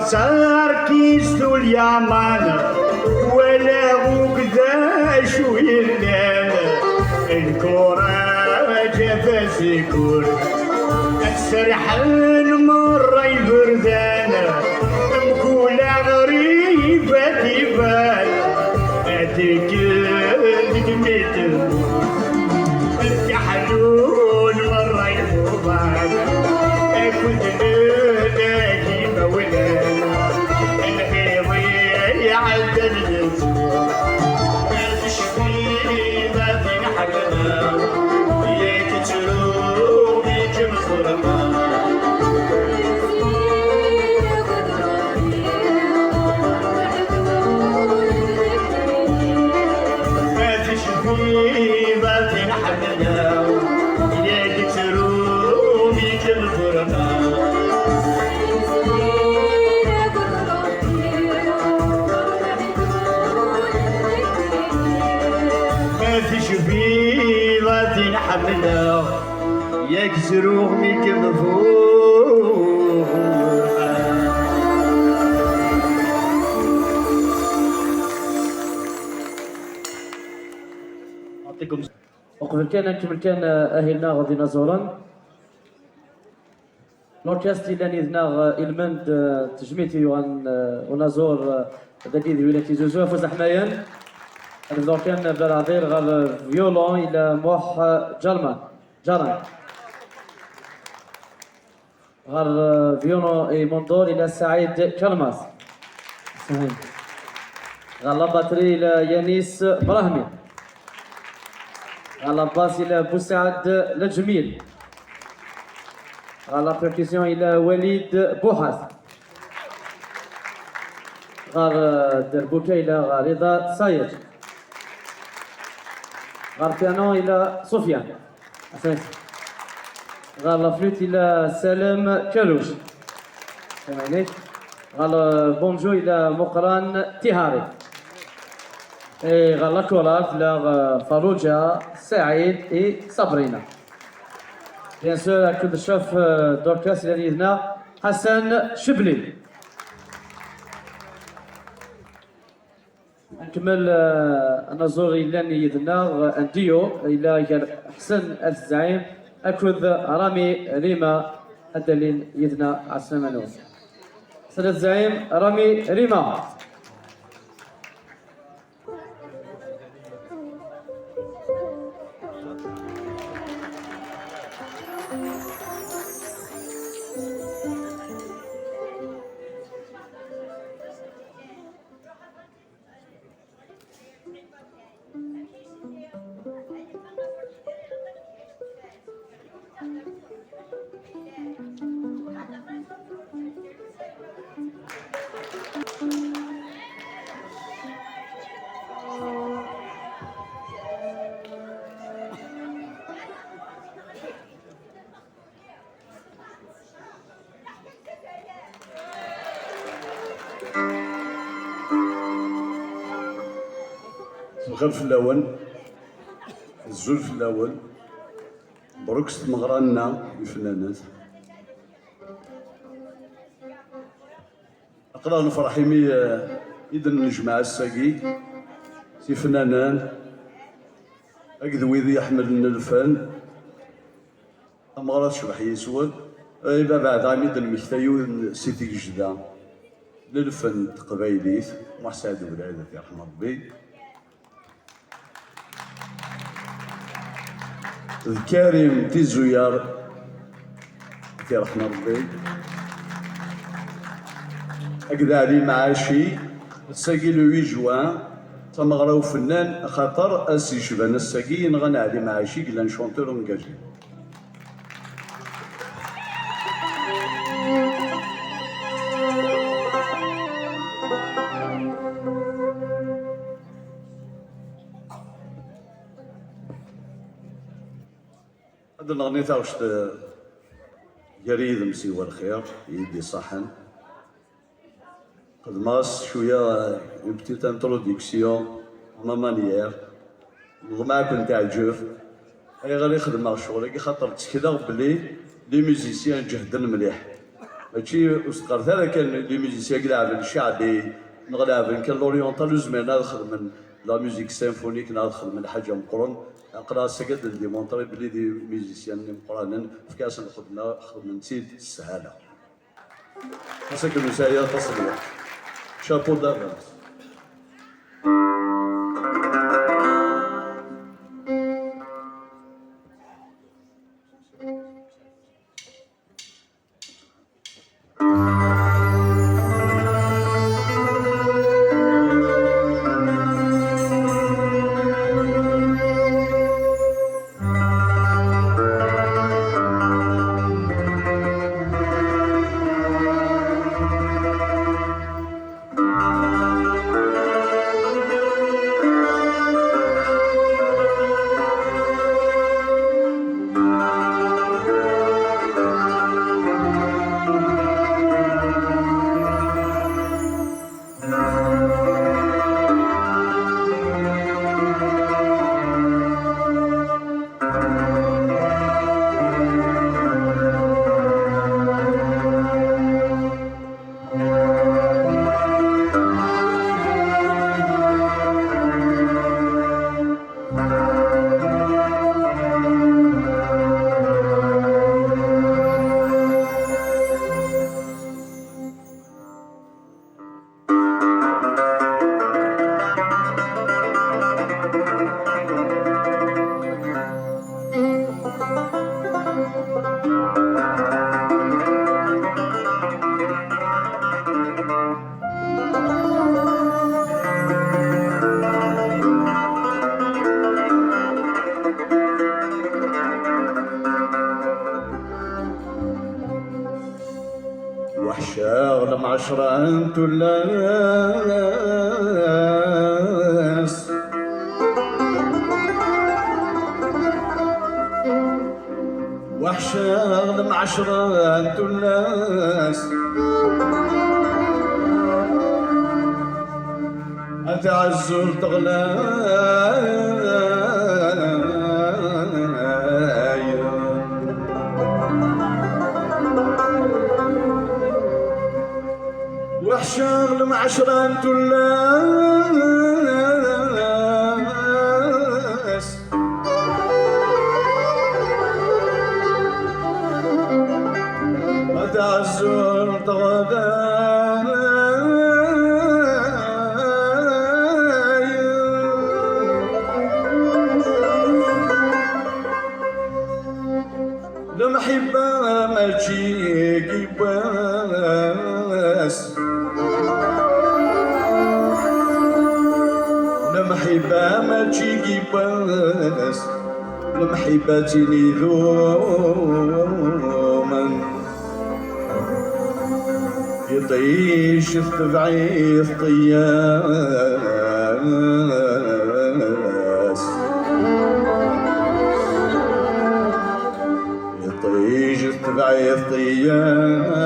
صار كيستو اليمن ولا وقداش ويلان الكرة جفاس يكون السرحان مرة يبردانا مكولة غريبة تبان هاديك الدميت الكحلون مرة يفوضان كنت نلاقي مولانا يعدل الاسبوع ما فيش فينا في حقنا ياك ترومي جمهورنا ما فيش فينا في حقنا ياك ترومي جمهورنا حمله يكسروه من كمفوه أعطيكم وقبل كان أهلنا غادي نزورا لوركستري اللي نذنا إلمند تجميتي يوان ونزور دقيق ولاية زوزو فوز حمايان الدور كان بالعذير غير فيولون الى موح جران غير فيولون اي موندور الى سعيد كرماس غير باتري الى يانيس براهمي غير باس الى بوسعد الجميل غير بركسيون الى وليد بوحاس غير دربوكا الى رضا صاير غير بيانو إلى سفيان غير فلوت إلى سالم كالوش غير بونجو إلى مقران تهاري Et la collab, la Farouja, Saïd et Sabrina. Bien sûr, le chef d'orchestre Yidna, Hassan Chibli. نكمل نزور إلى يدنا أنديو إلى حسن الزعيم أكد رامي ريما الدليل يدنا عسلامانو حسن الزعيم رامي ريما. الخلف الأول الزلف الأول بروكس مغرانا الفنانات أقرأ نفرحيمي إذن نجمع الساقي سي فنانان أكذويذي يحمل لنا الفن أمغرات شبح يسود إذا بعد عميد المكتايو سيتي جدا للفن تقبايليث محساد ولادة يرحم ربي الكريم تيزويار يرحم ربي أكذا علي معاشي الساقي لو 8 جوان تمغراو فنان خاطر أسي شبان الساقي نغنى علي معاشي كلان شونتور انجاجي هذا الأغنية تاعوش جريد مسيوى الخير يدي صحن قد ماس شوية une petite introduction ما مانيير معاكم تاع الجوف أي غير يخدم شغل خاطر تكذا بلي لي ميوزيسيان جهدن مليح ماشي وسقرت هذا كان لي ميوزيسيان كلاعبين الشعبي نغلابن كان لوريونتال زمان ناخذ من لا ميوزيك سيمفونيك ناخذ من حاجة مقرن أقرأ سكت دي مونطري بلي دي ميوزيسيان مقرنين في كاس الخدمة خدمة نسيت السهالة خاصك المسايا تصليح شابو دافاس وحشاغ معشرة انتو الناس وحشاغ معشرة انتو الناس تعزل تغلاي وحشار المعشرة انتو الناس ما تعزل تغلاي المحبة ما تجيكي باس المحبة ما تجيكي باس المحبة تيني ذوما يطيش التبعيث طياس يطيش التبعيث طياس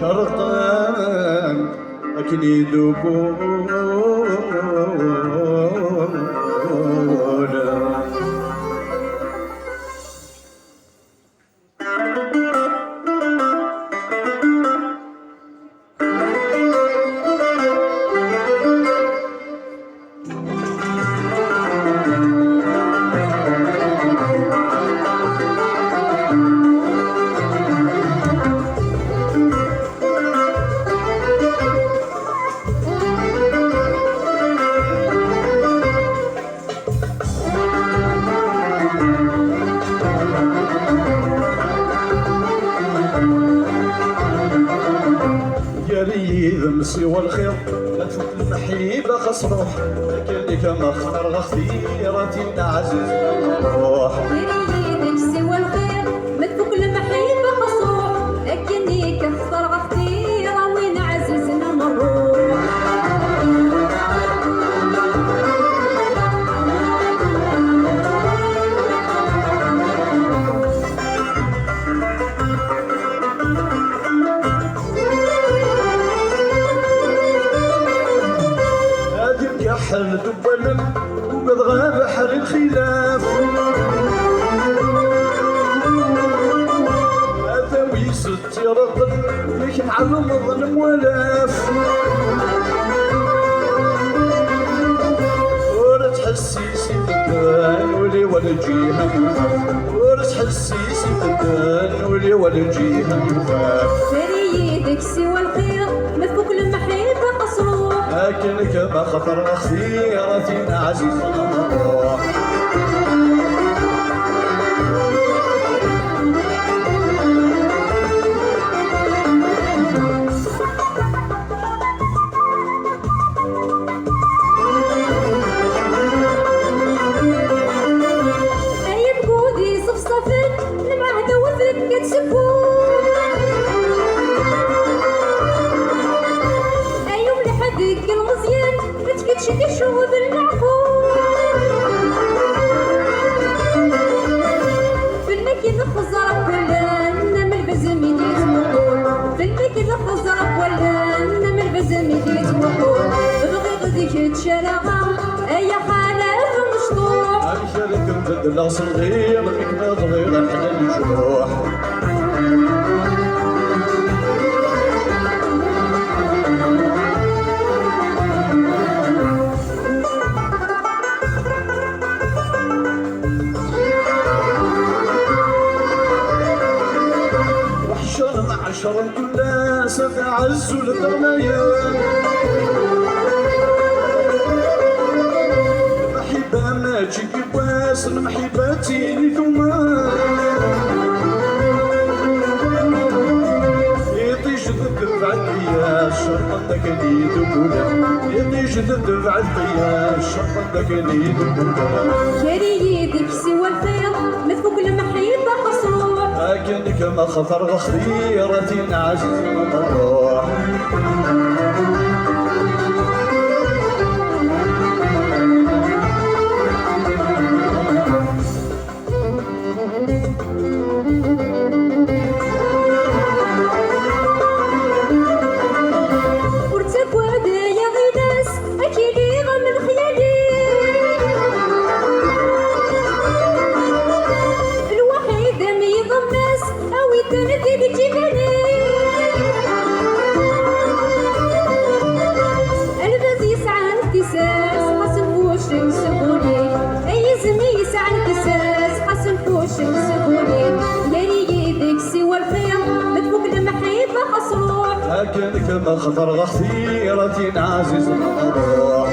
شرطان لكن يدوبون سوى الخير لا تفوت المحيبة خص روح لكنك ما اختار غخيرة عزيز روح يريدك سوى الخير ما تفوت المحيبة خص روح لكنك اختار غخيرة وين عزيزنا نروح حل دبلم وقد غاب حر الخلاف أثوي ست يرطب لك معلم الظلم ولاف ورا تحسيسي بالدان ولي ولا جيها ورا تحسيسي بالدان ولي ولا جيها تريدك سوى الخير ما تفوق المحيطة قصروح لكنك ما خطر خسيرة عزيز الروح أيب قودي صفصفت المعهد وفلك كتسفون أيوم لحدك المزيان متكتشك الشهود المعفون فيلمك ينخزر ولا نم البزم يديت مقول فيلمك ينخزر ولا نم البزم يديت مقول بغي غديك تشرغا أي حالة مشطوح أمشارك نبدل صغير مكنا صغير احنا الجروح وحشر معشر الناس تعزوا الغنايا المحبة ما تجيك باس المحبة تيني ثما يطيش تدفع الطياش شرطا ذاك اللي يدبولا يطيش تدفع الطياش شرطا ذاك اللي يدبولا كريدك سوى الخير ما تفوق المحيطة قصروح لكنك ما خطر غخيرة عزيز الروح ورتك وادي خطر غخيرة عزيز الروح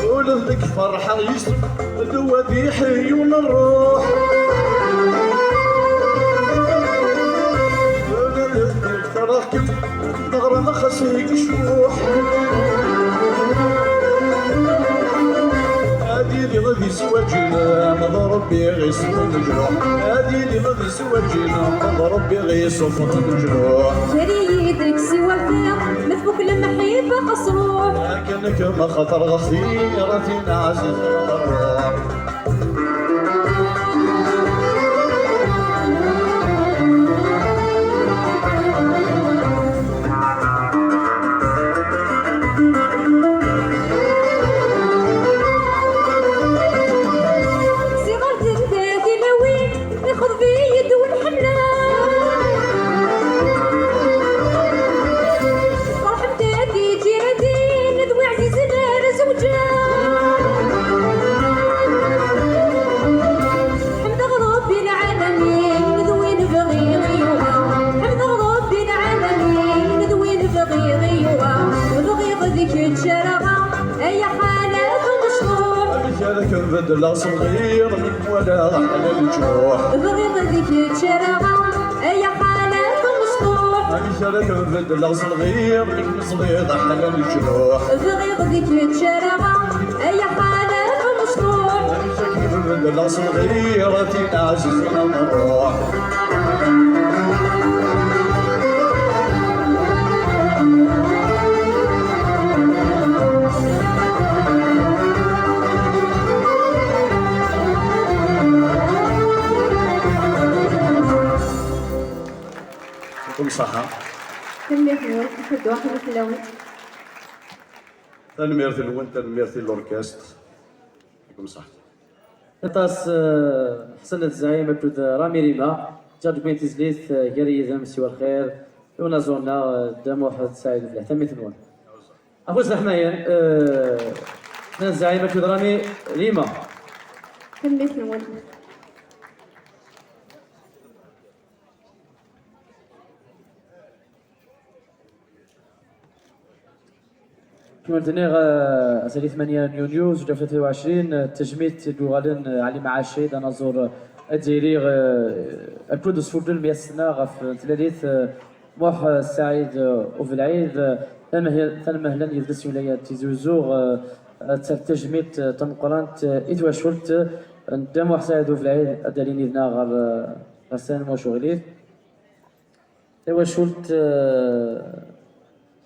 ولذلك فرحة يسر الذوى يحيون الروح تراكم نغرى ما خسيك شوح هادي اللي غادي سوى جينا مضرب بي غيصف الجروح هادي اللي غادي سوى جينا مضرب بي غيصف الجروح جري يدك سوى فيا مثبوك لما حيبة قصروح لكنك ما خطر غخيرة عزيز الروح بدلا صغير من ولا على الجروح بغيض ذيك تشرغة أي حالات مسطوح مثلك بدلا صغير من صغير على الجروح بغيض ذيك تشرغة أي حالات مسطوح كيف بدلا صغيرة عزيزنا الروح كل صحة تنمية الون كيف واحد الحلاوي تنمية الون تنمية الأوركستر كل صحة نطاس حسن الزعيم أكد رامي ريما جارج بين تزليث جاري ذم سوى الخير لونا زونا دام واحد سعيد في الحتمي ثنون أفوز الحمايان حسن الزعيم أكد رامي ريما تنمية الون كما تنيغ أسالي 8 يونيو 2023 تجميت دوغالن علي معاشي دانا زور الجزائري الكود سفوردل 100 سنة غف تلاليث موح سعيد وفالعيد ثمهلا يدرس ولاية تيزوزو تجميت تنقرانت إذوا شولت دام موح سعيد وفالعيد أداليني ذنا غير غسان وشغليث إذوا شولت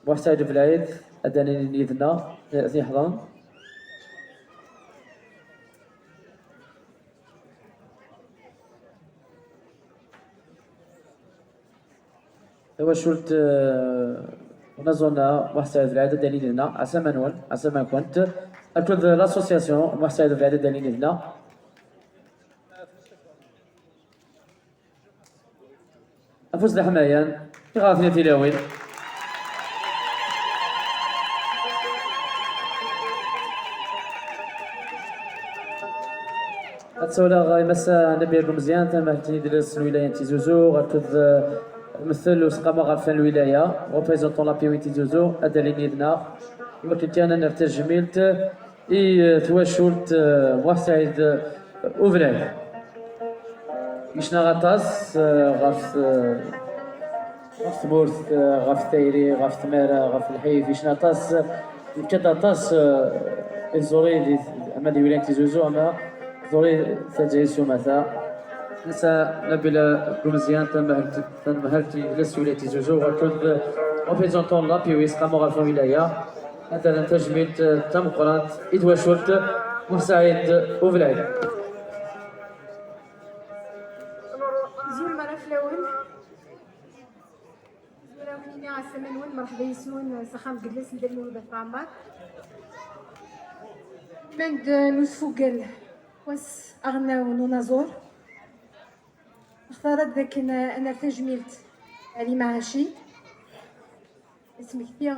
موح سعيد وفالعيد أداني نيذنا ذي حضان هو شلت نزلنا محسن العدد دليلنا عسى منول عسى ما كنت أكد لاسوسياسيون محسن العدد دليلنا أفوز الحمايان غاثني تلاوين أتسولا غاي مسا نبي مزيان تم تدرس الولاية تيزوزو غركض مثل وسقامة غرفان الولاية ريبريزونطون لابيوي تيزوزو أداليني دنا يمكن تيانا نرتاج جميلت إي تواشولت موحسعيد أوفراي يشنا غطاس غرف ثمورث غرف تايري غرف تمارة غرف الحيف يشنا طاس كتا طاس الزوري أما الولاية تيزوزو أما زوري تجهيزو مثلا نسا نبيل كومزيان تنمهلت جلس ولاية زوزو وكل ريبريزونطون لابيويس قاموا غالفا ولاية مثلا تجميلت تم قرانت إدوا شورت مساعد وفلاي زور مرة فلاون زوراونيني عسى منون مرحبا يسون سخام جلس ندير مولودة فعمار مند نوسفوقل واس أغنى ونونازور اختارت ذاك أنا تجميلت علي معاشي اسمي كثير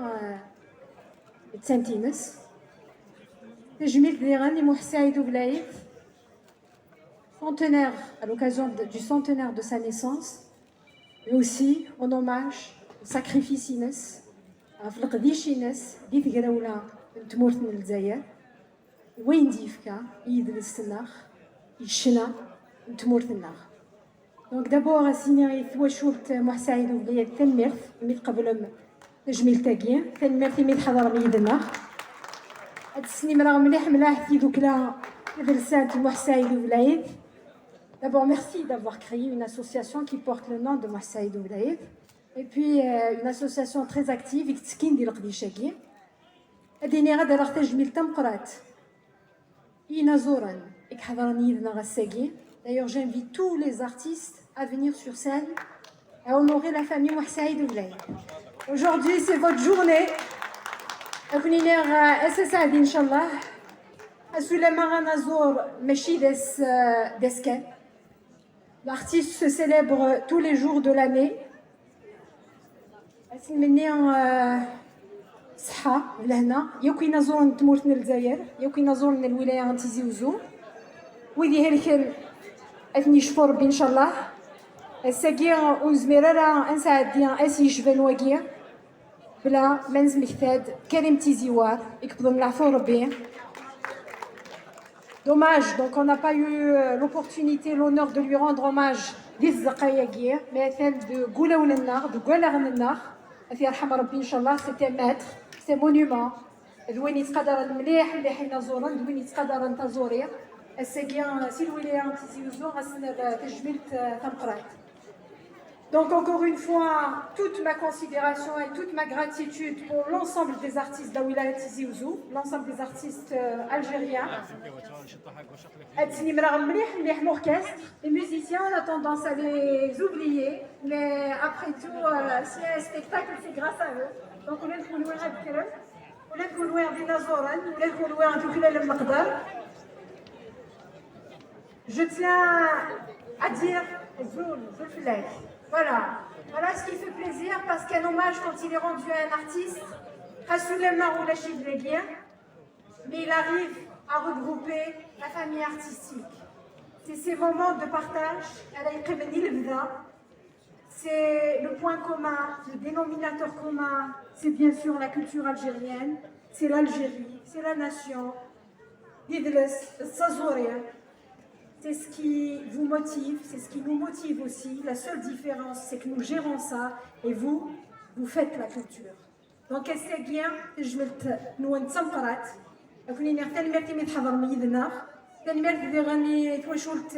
تسانتينس تجميل ديغاني محسايد وبلايد centenaire à l'occasion du centenaire de sa naissance, mais aussi en hommage au sacrifice Inès, à Flaqdish Inès, dit Graoula, Tmourt Nilzaïr, وين ديفكا يدرس النخ يشنا تمور النخ دونك دابور سيني ثواشولت محسايد وبليات تنمرت ميت قبل تجميل تاكين تنمرت ميت حضر ميد النخ هاد السنين راه مليح في دوك لا درسات محسايد وبلايد. D'abord, merci d'avoir créé une association qui porte le nom de Mahsaïd Oulaïd. Et puis, une association très active, Iktskin di l'Qdishagi. Adini غدا راه تجميل تمقرات. Inazoran, et Khadarani Narasegi. D'ailleurs, j'invite tous les artistes à venir sur scène à honorer la famille Mahsaïd Oulaïd. Aujourd'hui, c'est votre journée. Akuniner SSAD, Inch'Allah. Assulama Nazor, Meshi Desken. L'artiste se célèbre tous les jours de l'année. صحة لهنا يوكي نزور تمورتنا الجزائر يوكي نزورنا الولاية تيزي وزو ويدي هلكن أثني شفور ربي إن شاء الله الساقية وزميرة أنسى ديان أسي شبان واقية بلا منز مكتاد كريم تيزيوار يكبضن العفو ربي. Dommage, donc on n'a pas eu l'opportunité, l'honneur de lui rendre hommage des Zaqayagir, mais celle de Goula Oulennar, de Goula Oulennar, c'est un maître, c'est un monument. دوين يتقدر المليح اللي حنا زورا دوين يتقدر نتزوري الساقيا سي الولايه تيزيوزو غاسنا تجميل تنقرات. Donc encore une fois, toute ma considération et toute ma gratitude pour l'ensemble des artistes d'Awilaya Tizi Ouzou, l'ensemble des artistes algériens. L'orchestre, les musiciens, on a tendance à les oublier, mais après tout, s'il y a un spectacle, c'est grâce à eux. Donc on est louer à Bkelem, on est louer à Dinazoran, on est louer à Touklel al-Maqdar. Je tiens à dire Zoul, Zoulfilek. Voilà ce qui fait plaisir parce qu'un hommage quand il est rendu à un artiste, mais il arrive à regrouper la famille artistique. C'est ces moments de partage, c'est le point commun, le dénominateur commun, c'est bien sûr la culture algérienne, c'est l'Algérie, c'est la nation, c'est ce qui vous motive, c'est ce qui nous motive aussi. La seule différence, c'est que nous gérons ça et vous faites la culture. Donc, c'est bien, je vais nous نتسمقرات. كوني نختار مرتي متحضر ميدنا. تاني مرتي ديراني توشولت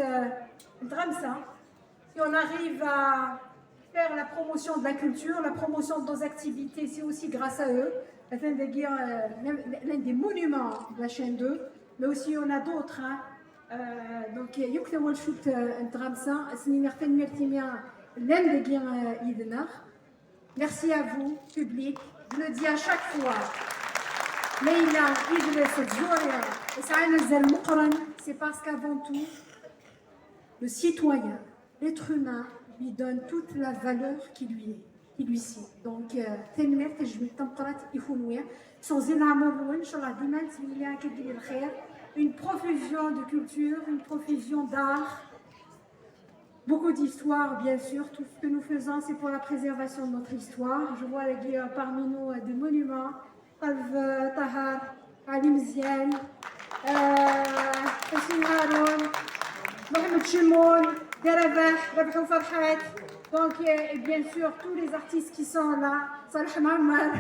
نتغمسة. Si on arrive à faire la promotion de la culture, la promotion de nos activités, c'est aussi grâce à eux. L'un des monuments de la chaîne 2, mais aussi on a d'autres. Donc, يمكن أول شوط نتغمسة سنين نختار مرتي ميا لم دقيق يدنا. Merci à vous, public. Je le dis à chaque fois. Leïla, Idriss, Zoria, et Saïd Mouqran, c'est parce qu'avant tout, le citoyen, l'être humain, lui donne toute la valeur qui lui sied. Donc, Tenmer, Tejmil, Tamqarat, Ikhoulouia, sans Zénamour, Inch'Allah, Diman, Similia, Kedil Khair, une profusion de culture, une profusion d'art. Beaucoup d'histoires, bien sûr. Tout ce que nous faisons, c'est pour la préservation de notre histoire. Je vois parmi nous des monuments. Qalb Tahar, Ali Mziane, Hossein Haroun, Mohamed Chimoun, Darabah, Rabhou Farhat. Donc, et bien sûr, tous les artistes qui sont là. Salah Mammar,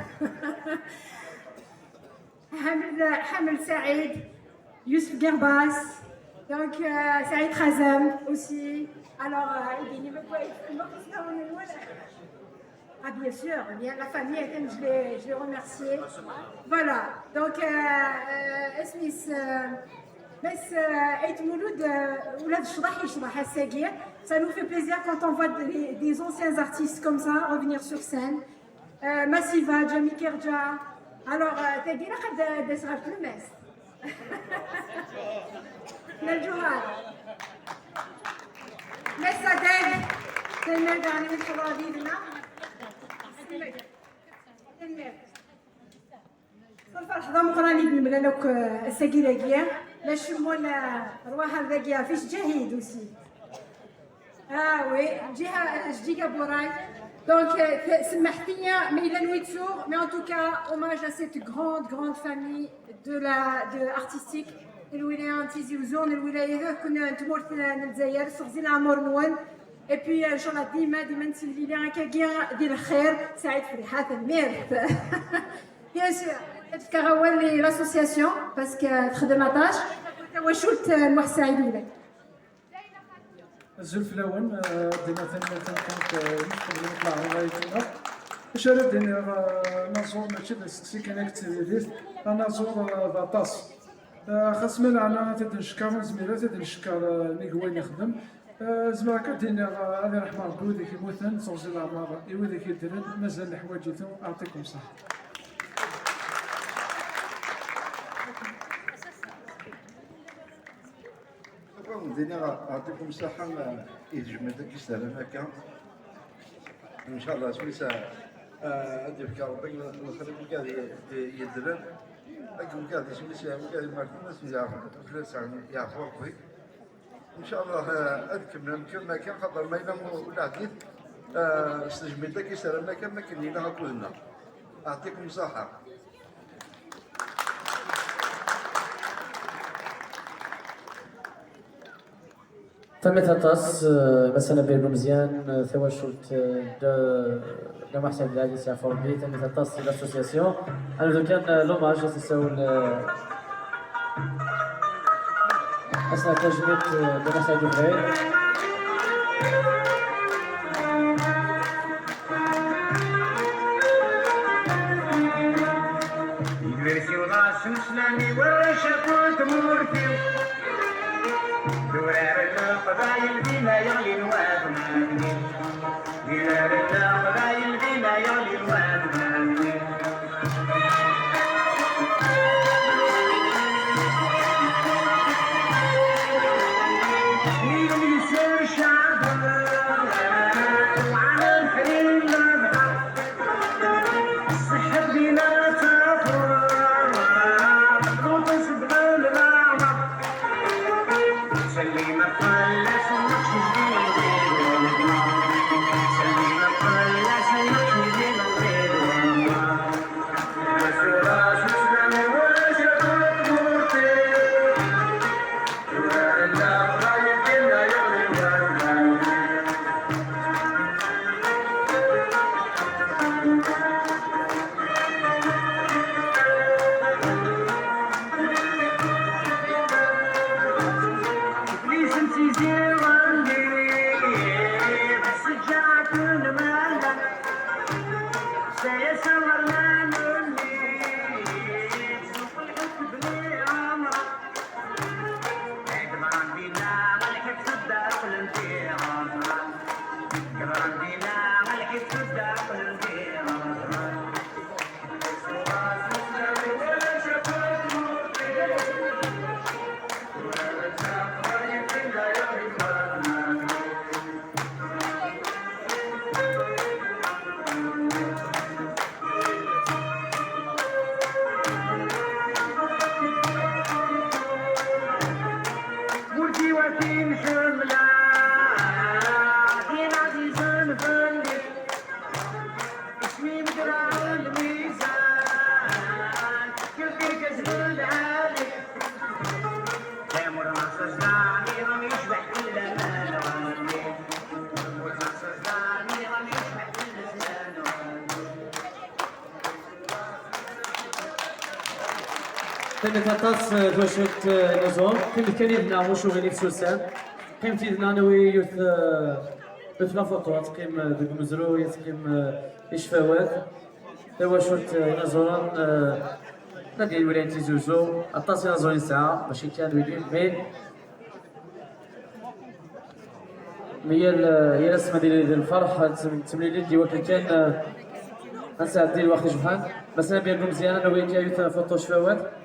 Hamel Saïd, Youssef Gerbas, donc Saïd Khazam aussi. Alors, ah bien sûr, la famille, je les remercie. Voilà, donc Esmis, بس عيد مولود ولاد الشطح يشطح الساقية. Ça nous fait plaisir quand on voit des anciens artistes comme ça revenir sur scène. Massiva, Jami Kerja. Alors, t'as dit là قد دسغت الماس. للجوهر. مسا داك تنرجع من الحضارينا. المير صرف حضا مقراني بملانوك الساقيلاكيا باش مولا رواح هذاكيا فيش جاهد وسي وي جهه جديده بوراي دونك سمحتيني ميلا نويتسور مي ان توكا hommage à cette grande famille de artistique الولايه تيزي وزون الولايه كنا نتمرتنا الجزائر سغزي العمر نون اي بي ان شاء الله ديما نتسلي لي هكا ديال الخير سعيد فرحات الميرت بيان سور تكاغوال لي لاسوسياسيون باسكو تخدم اتاش توشلت المحسن عيد ولاد الزلف الاول دينا ثاني كانت نطلع غايتنا باش انا دينا نزور ماشي بس كان كتير انا زور باطاس خاص من انا تنشكر زميلات تنشكر اللي هو يخدم زعما كدينا الله يرحم ربي ذيك يموتن صوزي العمار ايوا ذيك يديرن مازال حوايجيتو اعطيكم صحه دينا اعطيكم الصحه يجمد داك السلام هكا ان شاء الله سميتها اديك ربي نخليك كاع يدرن اكون كاع سميتها كاع ما الناس يعرفوا ربي ان شاء الله اذكر كما كان خاطر ما الا ولا عديت استجمد داك السلام هكا ما كاين لنا كلنا اعطيكم الصحه تمت الطاس مثلا بين مزيان ثواشلت جماعة سعيد العزيز يا فوربي تمت الطاس لاسوسياسيون انا كان لوماج تساول اثناء تجميد جماعة سعيد الغير قبايل بينا يغلي الواد مهدي ديار الله قبايل بينا يغلي الواد مهدي مين يسير شعبنا وعلى الحريم نبحر الصحة بينا تفرح وتصبح الغابة سليمة تمت الطاس توشت نزوم كم كان يبنى وشو غني سوسان قيم تيدنا نوي يوث بثلا فوطوات قيم دق مزرو يتقيم إشفاوات توشت نزوم نادي الولاية تيزوزو الطاس نزوم ساعة ماشي كان ويدين مي هي الاسم ديال الفرح تمليلين ديال وقت كان نساعد ديال واخد جبحان مثلا بينكم مزيان انا وياك يوث فوطو شفاوات